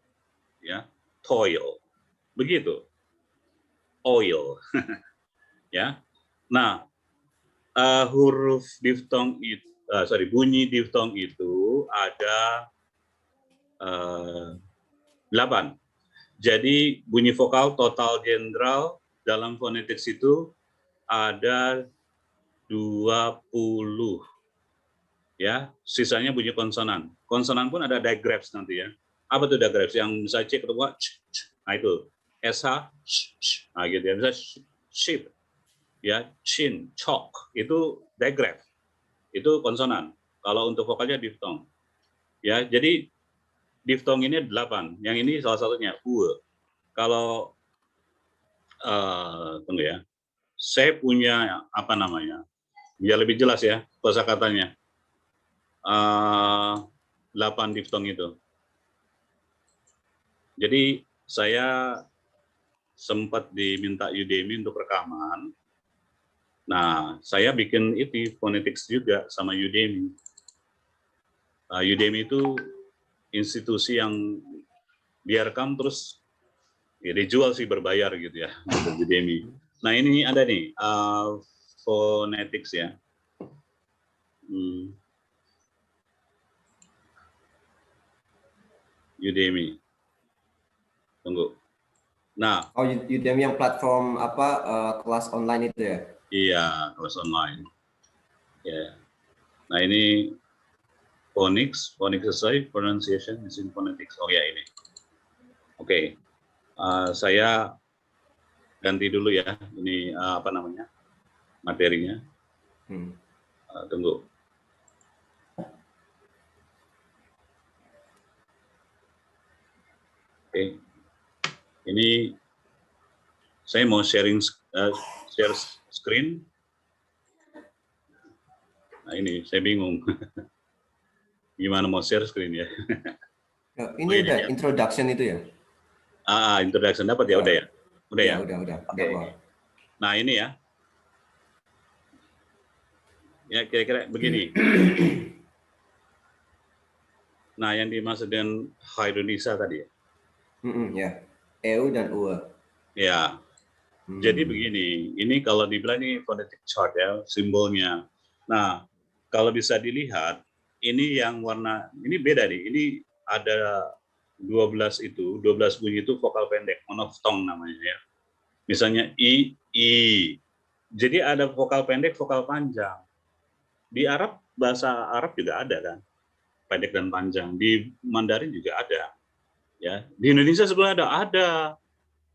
ya, toil, begitu, oil, ya. Nah, huruf diftong itu, bunyi diftong itu ada 8. Jadi bunyi vokal total general dalam fonetics itu ada 20. Ya, sisanya bunyi konsonan. Konsonan pun ada digraphs nanti ya. Apa tuh digraphs? Yang bisa cek ketemu, nah itu SH, nah gitu ya. Bisa sheep, ya, chin, chalk, itu digraph. Itu konsonan. Kalau untuk vokalnya diftong. Ya, jadi diftong ini 8. Yang ini salah satunya Kalau tunggu ya. Saya punya apa namanya? Biar lebih jelas ya kosakatanya. 8 diftong itu. Jadi saya sempat diminta Udemy untuk rekaman. Nah, saya bikin itu phonetics juga sama Udemy. Udemy itu institusi yang direkam terus ya dijual sih, berbayar gitu ya untuk Udemy. Nah, ini ada nih phonetics ya. Udemy. Tunggu. Nah, Udemy yang platform apa kelas online itu ya? Iya, kelas online. Ya. Nah, ini phonics selesai, pronunciation using phonetics. Oh ya, ini. Oke. Saya ganti dulu ya. Ini apa namanya? Materinya. Tunggu. Oke. Ini saya mau share screen. Nah, ini saya bingung. Gimana mau share screen ya? Ini udah introduction itu ya? Introduction dapat ya? Udah ya? Udah ya? Udah. Oke. Nah, ini ya. Ya, kira-kira begini. Nah, yang dimaksud dengan Indonesia tadi ya? Ya, EU dan UE. Ya, jadi begini, ini kalau dibilang ini phonetic chart ya, simbolnya. Nah, kalau bisa dilihat, ini yang warna, ini beda nih, ini ada 12 bunyi itu vokal pendek, monophthong namanya ya. Misalnya I. Jadi ada vokal pendek, vokal panjang. Di Arab, bahasa Arab juga ada kan, pendek dan panjang. Di Mandarin juga ada. Ya, di Indonesia sebenarnya ada.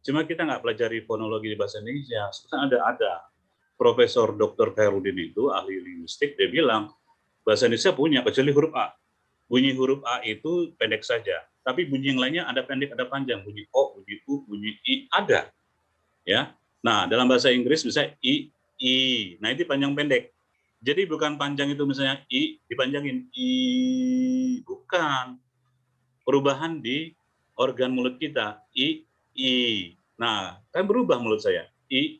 Cuma kita nggak pelajari fonologi di bahasa Indonesia. Sebenarnya ada. Profesor Dr. Khairuddin itu ahli linguistik, dia bilang bahasa Indonesia punya kecuali huruf A. Bunyi huruf A itu pendek saja, tapi bunyi yang lainnya ada pendek, ada panjang. Bunyi O, bunyi U, bunyi I ada. Ya. Nah, dalam bahasa Inggris bisa I. Nah, itu panjang pendek. Jadi bukan panjang itu misalnya I dipanjangin I, bukan. Perubahan di organ mulut kita I. Nah, kan berubah mulut saya I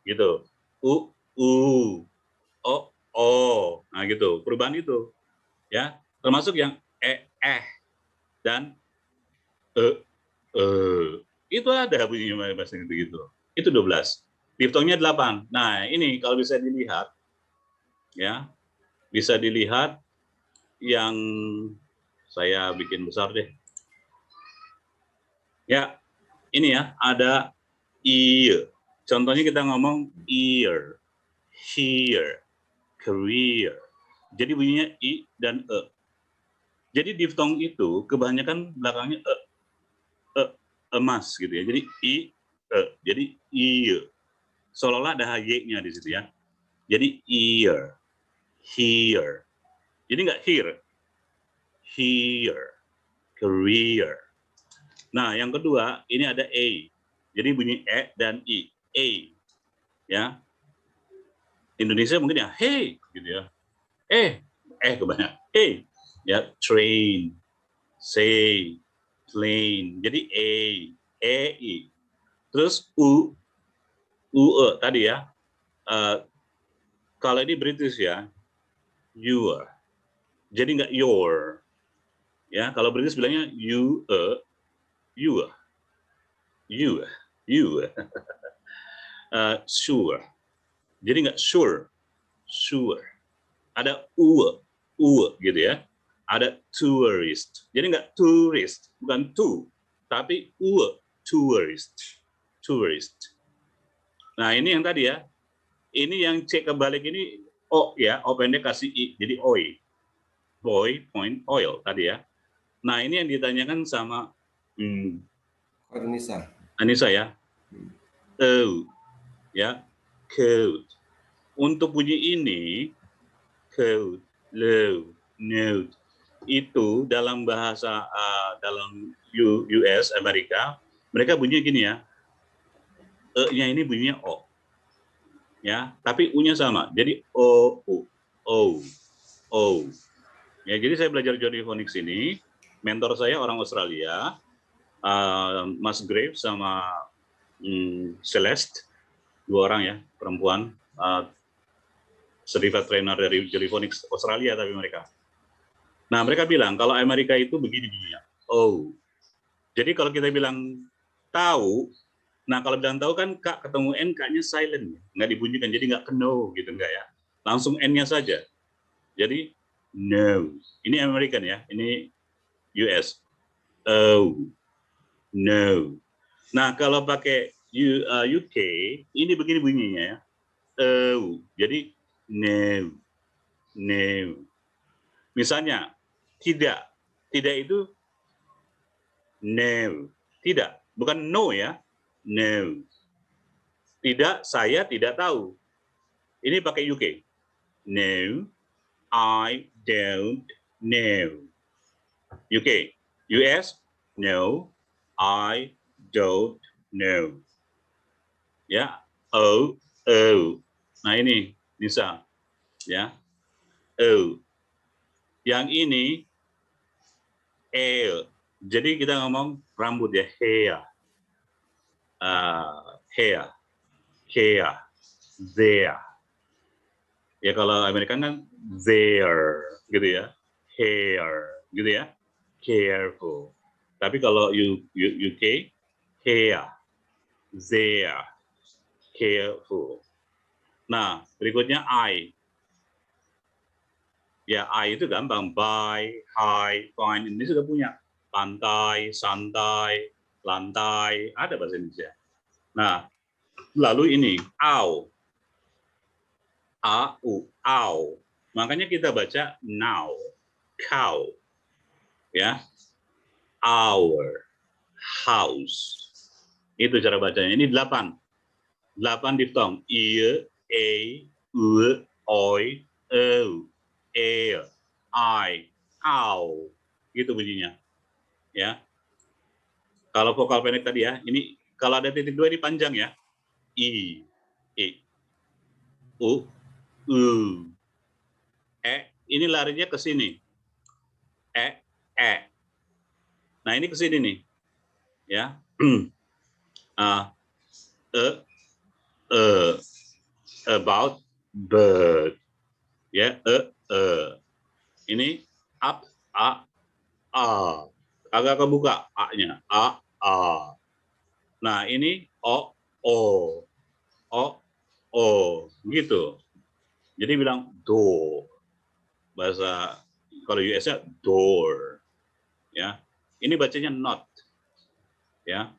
gitu. U, O, O. Nah gitu, perubahan itu. Ya, termasuk yang dan e. Itu ada bunyinya bahasa Inggris gitu. Itu 12. Diftongnya 8. Nah, ini kalau bisa dilihat, ya, bisa dilihat yang saya bikin besar deh. Ya, ini ya, ada ear. Contohnya kita ngomong ear, here, career. Jadi bunyinya i dan e. Jadi diftong itu kebanyakan belakangnya e, emas gitu ya. Jadi i, e. Jadi ear. Seolah-olah ada hy-nya di situ ya. Jadi ear, here. Jadi nggak here, career. Nah, yang kedua ini ada a. Jadi bunyi e dan i, a. Ya, Indonesia mungkin ya hey gitu ya. Kebanyakan ya, train, say, plane. Jadi i. Terus tadi ya. Kalau ini British ya, your. Jadi nggak your. Ya, kalau British bilangnya you. Sure. Jadi nggak sure. Ada gitu ya. Ada tourist. Jadi nggak tourist, bukan to, tapi tourist. Nah, ini yang tadi ya. Ini yang cek kebalik ini o ya, o pendek kasih i, jadi oi. Boy, point, oil tadi ya. Nah, ini yang ditanyakan sama Anissa ya. Ya, code. Untuk bunyi ini, code, low, note, itu dalam bahasa dalam US Amerika, mereka bunyinya gini ya. E-nya ini bunyinya o. Ya, tapi u-nya sama. Jadi o. Ya, jadi saya belajar Jody Phonics ini, mentor saya orang Australia, Mas Graves sama Celeste, 2 orang ya, perempuan, certified trainer dari Jody Phonics Australia tapi mereka. Nah, mereka bilang kalau Amerika itu begini bunyinya. Jadi kalau kita bilang tahu, nah kalau bilang tahu kan K ketemu N, K-nya silent, nggak dibunyikan, jadi nggak know gitu, enggak ya. Langsung N-nya saja. Jadi no. Ini American ya, ini US. No. Nah, kalau pakai UK, ini begini bunyinya ya. Jadi no. Misalnya, tidak itu no. Tidak, bukan no ya. No. Tidak, saya tidak tahu. Ini pakai UK. No, I don't know. UK, US, no, I don't know. Ya, Nah ini bisa, ya. Yang ini Jadi kita ngomong rambut ya, hair, there. Ya kalau Amerika kan there, gitu ya, hair, gitu ya, careful. Tapi kalau UK, hair, there, careful. Nah, berikutnya I. Ya, I itu gampang. Buy, high, fine. Ini sudah punya. Pantai, santai, lantai. Ada bahasa Indonesia. Nah, lalu ini, au. Au. Makanya kita baca now. Cow. Ya. Our. House. Itu cara bacanya. Ini 8. 8 diftong. I, u, oi, air, ow, gitu bunyinya, ya. Kalau vokal pendek tadi ya, ini kalau ada titik 2 ini panjang ya, i, u, ini larinya ke sini, nah ini ke sini nih, ya, about, bird, Ya, ini up, a, agak kebuka a-nya, a. Nah, ini o, o, gitu. Jadi bilang door, bahasa kalau US-nya door, ya. Ini bacanya not, ya.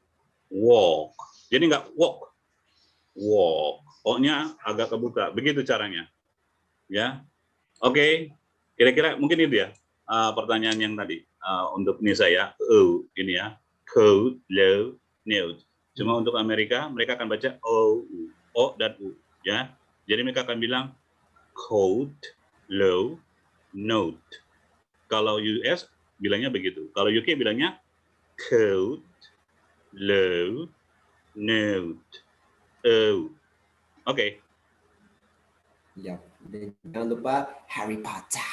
Walk. Jadi nggak walk, walk. O-nya agak kebuka. Begitu caranya, ya. Oke, kira-kira mungkin itu ya pertanyaan yang tadi untuk Nisa ya. Ini ya, code, low, note. Cuma untuk Amerika mereka akan baca o dan u, ya. Jadi mereka akan bilang code, low, note. Kalau US bilangnya begitu. Kalau UK bilangnya code, low, note. Oke. Ya, dan jangan lupa Harry Potter.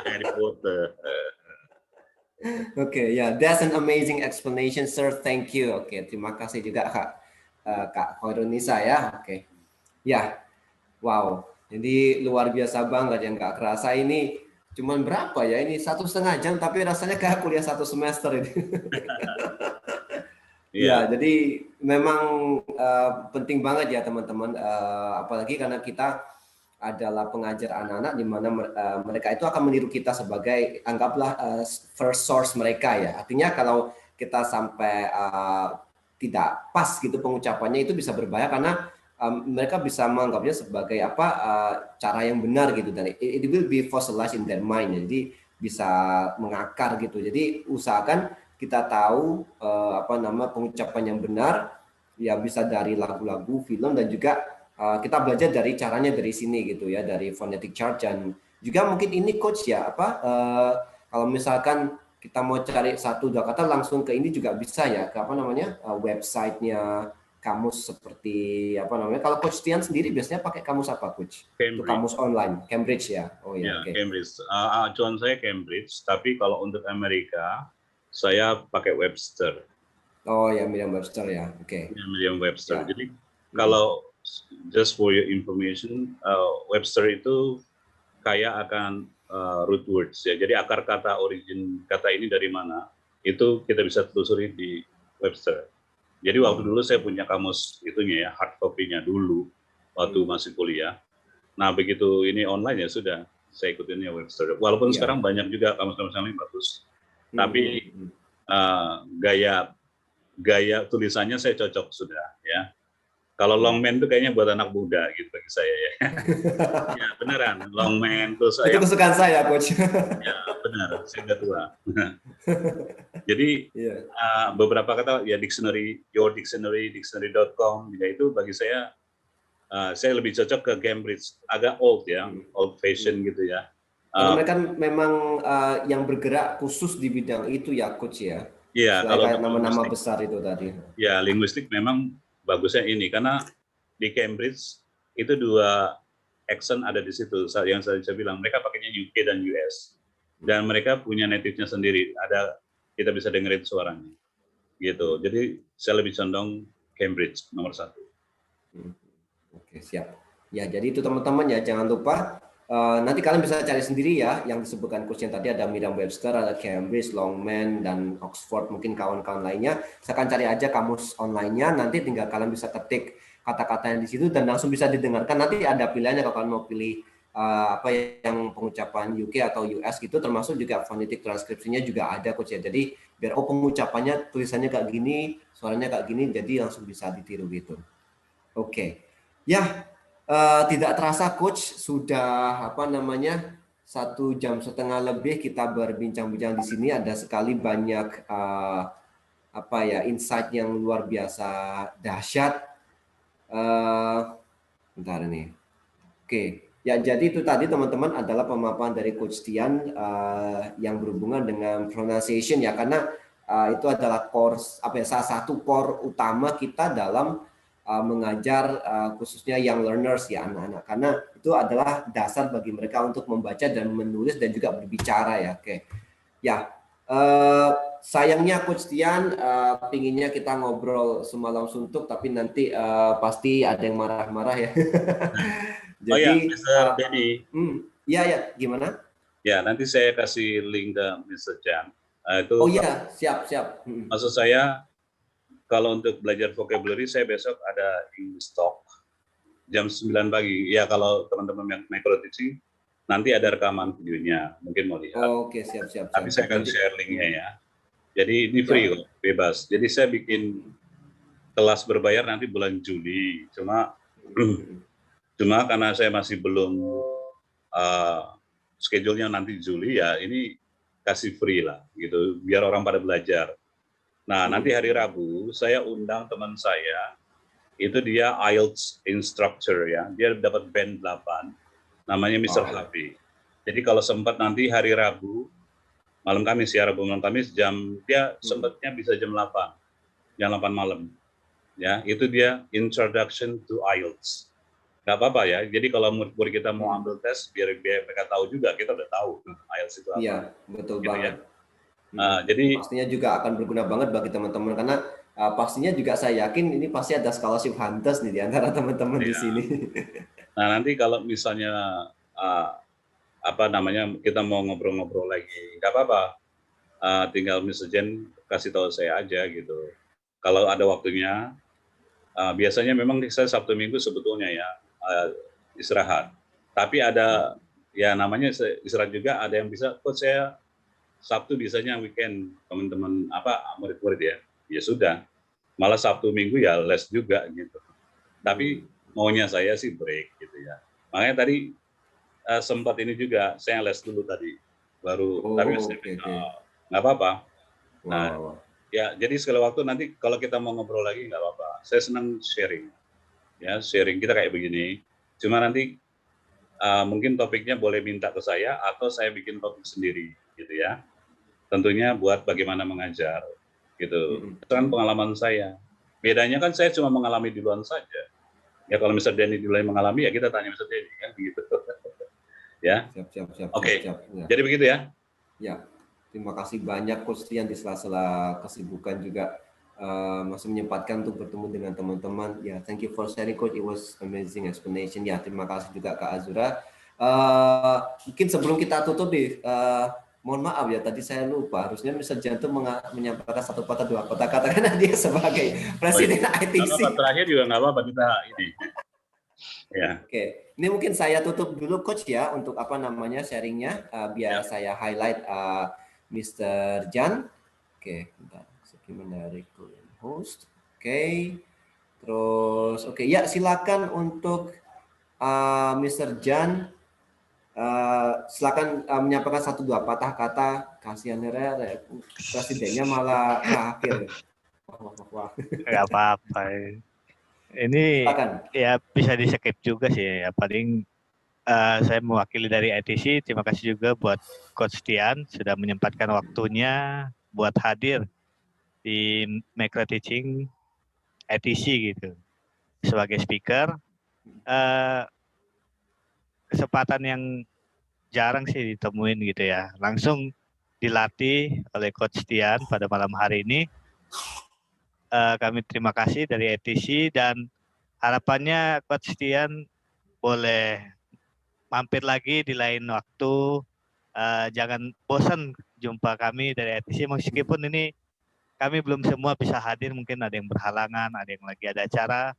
Harry Potter. Oke, ya, that's an amazing explanation, sir. Thank you. Oke, terima kasih juga Kak Khoirunisa ya. Oke, ya, wow. Jadi luar biasa banget yang nggak kerasa ini. Cuman berapa ya? Ini 1,5 jam, tapi rasanya kayak kuliah 1 semester ini. Ya, Iya. jadi memang penting banget ya teman-teman, apalagi karena kita adalah pengajar anak-anak di mana mereka itu akan meniru kita sebagai anggaplah first source mereka ya. Artinya kalau kita sampai tidak pas gitu pengucapannya itu bisa berbahaya karena mereka bisa menganggapnya sebagai apa cara yang benar gitu dan it will be fossilized in their mind. Jadi bisa mengakar gitu. Jadi usahakan kita tahu pengucapan yang benar ya bisa dari lagu-lagu, film dan juga kita belajar dari caranya dari sini gitu ya dari phonetic chart dan juga mungkin ini coach ya kalau misalkan kita mau cari 1-2 kata langsung ke ini juga bisa ya ke websitenya kamus seperti kalau coach Tian sendiri biasanya pakai kamus apa coach? Itu Cambridge. kamus online Cambridge ya. Oh ya, oke. Cambridge. Acuan saya Cambridge, tapi kalau untuk Amerika saya pakai Webster. Oh ya, Merriam-Webster ya. Oke. Merriam-Webster. Ya. Jadi kalau just for your information, Webster itu kaya akan root words ya. Jadi akar kata origin kata ini dari mana itu kita bisa telusuri di Webster. Jadi waktu dulu saya punya kamus itunya ya, hard copy-nya dulu waktu masih kuliah. Nah begitu ini online ya sudah saya ikutinnya Webster. Walaupun sekarang banyak juga kamus-kamus yang lain bagus, tapi gaya tulisannya saya cocok sudah ya. Kalau Longman itu kayaknya buat anak muda gitu bagi saya ya. Ya beneran Longman tuh saya. Itu kesukaan saya coach. Ya benar, saya udah tua. Jadi beberapa kata ya dictionary, your dictionary, dictionary.com ya itu bagi saya lebih cocok ke Cambridge, agak old ya, old fashion gitu ya. Karena mereka memang yang bergerak khusus di bidang itu ya coach ya. Iya, kalau kayak nama-nama besar itu tadi. Ya, linguistik memang bagusnya ini karena di Cambridge itu 2 accent ada di situ. Yang saya bilang mereka pakainya UK dan US. Dan mereka punya native-nya sendiri. Kita bisa dengerin suaranya. Gitu. Jadi saya lebih condong Cambridge nomor 1. Oke, siap. Ya, jadi itu teman-teman ya, jangan lupa nanti kalian bisa cari sendiri ya yang disebutkan coach yang tadi ada Merriam-Webster, ada Cambridge, Longman dan Oxford, mungkin kawan-kawan lainnya. Silakan cari aja kamus online-nya, nanti tinggal kalian bisa ketik kata-kata yang di situ dan langsung bisa didengarkan. Nanti ada pilihannya kalau kalian mau pilih yang pengucapan UK atau US gitu, termasuk juga phonetic transkripsinya juga ada coach ya. Jadi biar pengucapannya tulisannya kayak gini, suaranya kayak gini, jadi langsung bisa ditiru gitu. Oke. Ya, tidak terasa coach sudah 1,5 jam lebih kita berbincang-bincang di sini. Ada sekali banyak insight yang luar biasa dahsyat. Bentar ini. Oke. Ya, jadi itu tadi teman-teman adalah pemaparan dari Coach Tian yang berhubungan dengan pronunciation ya, karena itu adalah salah satu core utama kita dalam mengajar khususnya young learners ya, anak-anak, karena itu adalah dasar bagi mereka untuk membaca dan menulis dan juga berbicara ya. Oke. Ya, sayangnya Coach Tian pinginnya kita ngobrol semalam suntuk tapi nanti pasti ada yang marah-marah ya. Oh ya, Jadi, Mr. Denny. ya, gimana? Ya, nanti saya kasih link ke Mr. Jan. Itu Oh iya, siap. maksud saya, kalau untuk belajar vocabulary, saya besok ada English Talk jam 9 pagi. Ya, kalau teman-teman yang micro teaching, nanti ada rekaman videonya. Mungkin mau lihat. Oke, siap. Tapi saya akan share linknya ya. Jadi ini free kok, bebas. Jadi saya bikin kelas berbayar nanti bulan Juli. Cuma karena saya masih belum schedule-nya nanti Juli ya, ini kasih free lah gitu, biar orang pada belajar. Nah, nanti hari Rabu saya undang teman saya, itu dia IELTS instructor ya, dia dapat band 8, namanya Mr. Happy. Jadi kalau sempat nanti hari Rabu, malam Kamis ya, Rabu malam Kamis dia sempatnya bisa jam 8 malam. Ya, itu dia Introduction to IELTS. Nggak apa-apa ya, jadi kalau murid-murid kita mau ambil tes, biar mereka tahu juga, kita udah tahu IELTS itu apa. Iya, betul gitu banget. Ya. Jadi pastinya juga akan berguna banget bagi teman-teman, karena pastinya juga saya yakin ini pasti ada scholarship hunters nih di antara teman-teman di sini. Nah, nanti kalau misalnya kita mau ngobrol-ngobrol lagi, nggak apa-apa, tinggal Mr. Jen kasih tahu saya aja gitu. Kalau ada waktunya, biasanya memang saya Sabtu Minggu sebetulnya ya istirahat. Tapi ada ya namanya istirahat juga, ada yang bisa, kok saya Sabtu biasanya weekend teman-teman murid-murid ya. Ya sudah. Malah Sabtu Minggu ya les juga gitu. Tapi maunya saya sih break gitu ya. Makanya tadi sempat ini juga saya les dulu tadi. Baru tapi nggak apa-apa. Nah, ya jadi sekali waktu nanti kalau kita mau ngobrol lagi nggak apa-apa. Saya senang sharing. Ya, sharing kita kayak begini. Cuma nanti mungkin topiknya boleh minta ke saya atau saya bikin topik sendiri gitu ya. Tentunya buat bagaimana mengajar gitu. Itu kan pengalaman saya. Bedanya kan saya cuma mengalami duluan saja. Ya kalau Mr. Denny duluan mengalami ya kita tanya Mr. Denny kan begitu. Ya. Siap. Oke. Ya. Jadi begitu ya. Ya. Terima kasih banyak Coach Tian, di sela-sela kesibukan juga masih menyempatkan untuk bertemu dengan teman-teman. Ya, thank you for sharing Coach. It was amazing explanation. Ya, terima kasih juga Kak Azura. Mungkin sebelum kita tutup nih, mohon maaf ya, tadi saya lupa. Harusnya Mr. Jantung menyampaikan satu patah dua kata, karena dia sebagai presiden ITC. Terakhir juga nggak apa-apa kita ini. Ya. Oke, ini mungkin saya tutup dulu Coach ya untuk sharingnya, biar saya highlight Mr. Jan. Oke, bentar. Gimana host? Oke. Terus ya silakan untuk Mr. Jan, silakan menyampaikan 1-2 patah kata. Kasihan presidennya malah akhir. Wah. Nggak apa-apa. Ini silakan. Ya bisa di skip juga sih ya, paling saya mewakili dari ITC. Terima kasih juga buat Coach Tian sudah menyempatkan waktunya buat hadir di micro teaching ITC gitu sebagai speaker. Kesempatan yang jarang sih ditemuin gitu ya, langsung dilatih oleh Coach Tian pada malam hari ini. Kami terima kasih dari ITC dan harapannya Coach Tian boleh mampir lagi di lain waktu. Jangan bosan jumpa kami dari ITC, meskipun ini kami belum semua bisa hadir, mungkin ada yang berhalangan, ada yang lagi ada acara.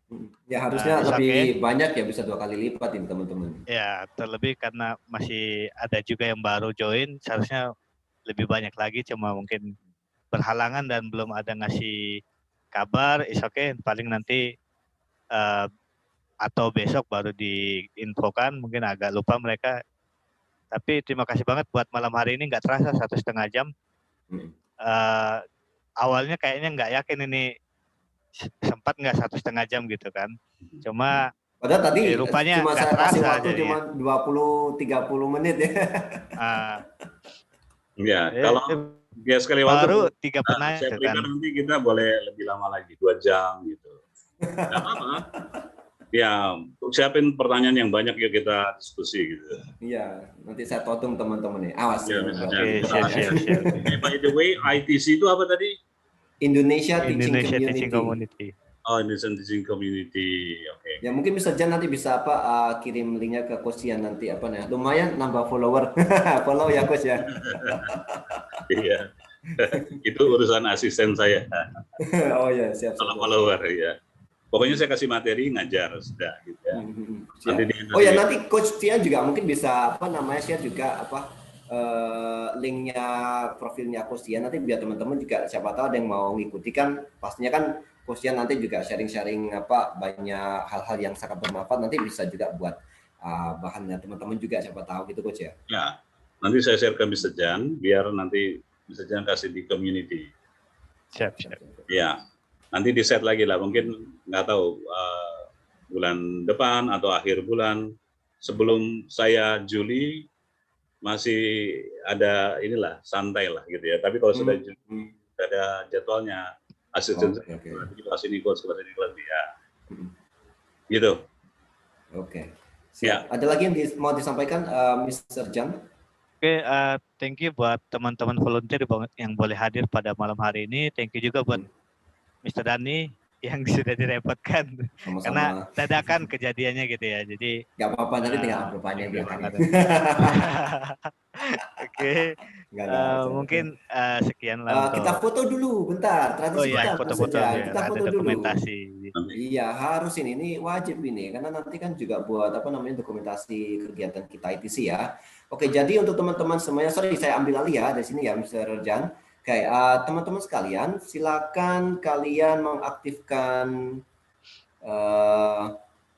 Ya harusnya lebih banyak ya, bisa 2 kali lipat ini teman-teman. Ya, terlebih karena masih ada juga yang baru join, seharusnya lebih banyak lagi, cuma mungkin berhalangan dan belum ada ngasih kabar. Is okay, paling nanti atau besok baru diinfokan, mungkin agak lupa mereka. Tapi terima kasih banget buat malam hari ini, nggak terasa 1,5 jam. Awalnya kayaknya nggak yakin ini sempat nggak 1,5 jam gitu kan. Cuma padahal tadi rupanya cuma saya terasa kasih waktu cuma 20-30 menit ya. Ya, kalau ya sekali waktu baru 3 penanya saya berikan kan. Nanti kita boleh lebih lama lagi, 2 jam gitu. Nggak apa-apa. Ya, siapin pertanyaan yang banyak yuk kita diskusi gitu. Iya, nanti saya todong teman-teman nih. Awas. Ya, siap. By the way, ITC itu apa tadi? Indonesia Teaching Community. Oh, Indonesian Teaching Community. Oke. Ya mungkin bisa Jan nanti bisa kirim linknya ke Coach Tian nanti apa nih? Lumayan nambah follower. Follow ya Coach ya. Iya. Itu urusan asisten saya. Oh ya, siap. Kalau follower ya. Pokoknya saya kasih materi ngajar sudah gitu ya. Siap. Oh ya, nanti Coach Tian juga mungkin bisa share juga linknya profilnya Coach Tian nanti biar teman-teman juga siapa tahu ada yang mau ngikuti kan, pastinya kan Coach Tian nanti juga sharing-sharing banyak hal-hal yang sangat bermanfaat, nanti bisa juga buat bahannya teman-teman juga siapa tahu gitu Coach ya. Ya, nanti saya share ke Mr. Jan biar nanti Mr. Jan kasih di community. Siap. Ya, nanti di set lagi lah, mungkin nggak tahu bulan depan atau akhir bulan. Sebelum saya Juli masih ada inilah santai lah gitu ya. Tapi kalau sudah Juli ada jadwalnya, asisten kelas ini kelas ya. Gitu. Oke. Siap. Ada lagi yang mau disampaikan Mr. Jan? Oke, thank you buat teman-teman volunteer yang boleh hadir pada malam hari ini. Thank you juga buat Mr. Dani yang sudah direpotkan. Sama-sama. Karena dadakan kejadiannya gitu ya. Jadi nggak apa-apa, nanti tinggal amplopanya di belakang. Oke. Mungkin sekian lah. Kita foto dulu bentar. Tradisi kita foto-foto ya. Kita foto dulu. Dokumentasi. Iya, harus ini wajib ini karena nanti kan juga buat dokumentasi kegiatan kita ITC ya. Oke, jadi untuk teman-teman semuanya, saya ambil alih ya dari sini ya Mr. Jan. Oke, teman-teman sekalian, silakan kalian mengaktifkan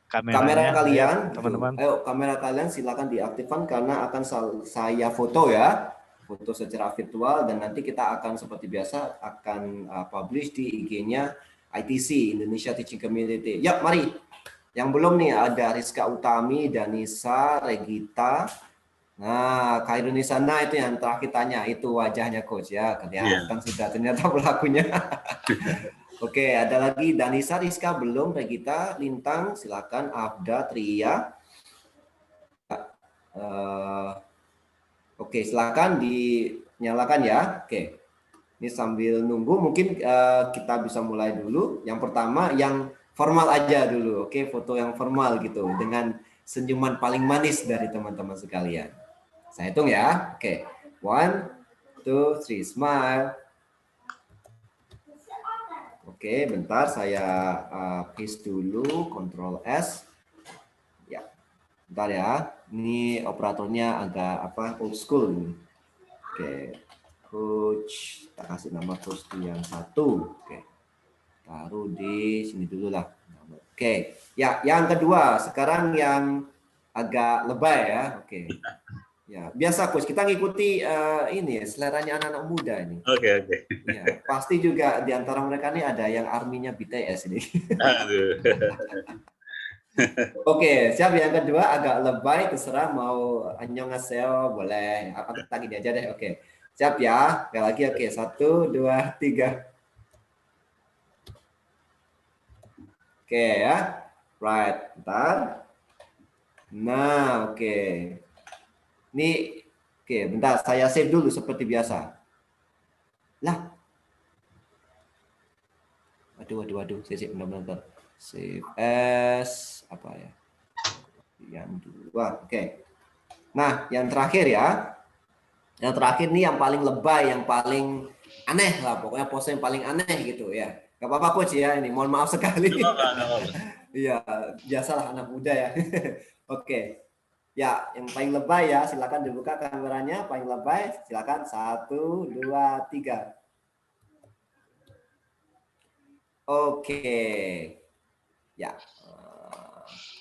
kamera kalian, teman-teman. Ayo, kamera kalian silakan diaktifkan karena akan saya foto ya, foto secara virtual dan nanti kita akan seperti biasa akan publish di IG-nya ITC Indonesia Teaching Community. Ya, mari. Yang belum nih ada Rizka Utami, Danisa, Regita. Nah, Khairul Sana itu yang terakhir tanya, itu wajahnya Coach ya, kelihatan sudah ternyata pelakunya. Oke, ada lagi Danisa, Rizka belum, Regita, Lintang, silakan, Abda, Tria. Oke, silakan dinyalakan ya. Oke, ini sambil nunggu mungkin kita bisa mulai dulu. Yang pertama yang formal aja dulu, oke, foto yang formal gitu dengan senyuman paling manis dari teman-teman sekalian. Saya hitung ya. Oke. 1, 2, 3, smile. Oke, bentar saya paste dulu, Ctrl S. Ya. Bentar ya. Ini operatornya agak old school ini. Oke. Coach, kita kasih nama Coach yang 1. Oke. Taruh di sini dulu lah. Oke. Ya, yang kedua, sekarang yang agak lebay ya. Oke. Ya, biasa Coach, kita ngikuti ini seleranya anak-anak muda ini. Oke. Ya, pasti juga di antara mereka nih ada yang arminya BTS ini. Oke, siap. Yang kedua agak lebay, terserah mau annyeonghaseyo boleh. Apa kita gini aja deh. Oke. Siap ya. Sekali lagi oke. 1, 2, 3. Oke ya. Right. Bentar. Nah, oke. Ini, oke, bentar, saya save dulu seperti biasa. Lah. Waduh, save benar-benar. Save as, apa ya? Yang 2, oke. Nah, yang terakhir ya. Yang terakhir nih yang paling lebay, yang paling aneh lah. Pokoknya pose yang paling aneh gitu ya. Gak apa-apa Coach ya, ini mohon maaf sekali. Iya, biasalah anak muda ya. Oke. Ya, yang paling lebay ya, silakan dibuka kameranya. Paling lebay, silakan 1, 2, 3. Oke. Ya,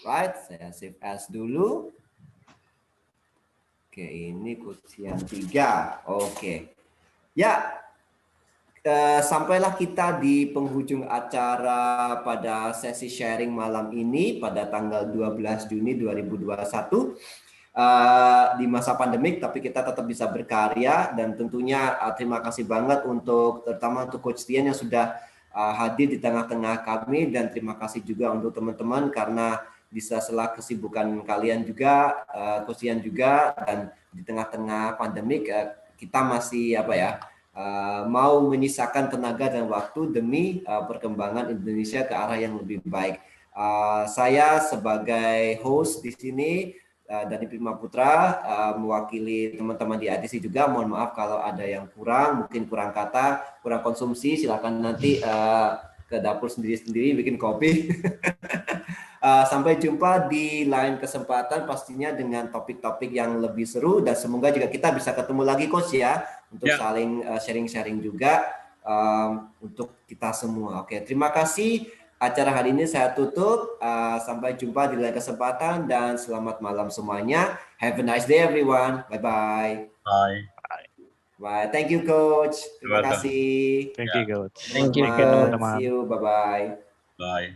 right. Saya save as dulu. Oke, ini kursi yang 3. Oke. Ya, sampailah kita di penghujung acara pada sesi sharing malam ini pada tanggal 12 Juni 2021 di masa pandemik, tapi kita tetap bisa berkarya dan tentunya terima kasih banget terutama untuk Coach Tian yang sudah hadir di tengah-tengah kami dan terima kasih juga untuk teman-teman karena di sela kesibukan kalian juga, Coach Tian juga, dan di tengah-tengah pandemik kita masih mau menyisakan tenaga dan waktu demi perkembangan Indonesia ke arah yang lebih baik. Saya sebagai host di sini dari Prima Putra, mewakili teman-teman di ITC juga, mohon maaf kalau ada yang kurang, mungkin kurang kata, kurang konsumsi, silakan nanti ke dapur sendiri-sendiri bikin kopi. Sampai jumpa di lain kesempatan pastinya dengan topik-topik yang lebih seru, dan semoga juga kita bisa ketemu lagi Coach ya, untuk saling sharing-sharing juga untuk kita semua. Oke, terima kasih. Acara hari ini saya tutup. Sampai jumpa di lain kesempatan dan selamat malam semuanya. Have a nice day everyone. Bye-bye. Bye. Bye. Thank you Coach. Terima Welcome. kasih. Thank you, Coach. Thank you, Teman-teman. teman-teman. See you. Bye-bye. Bye.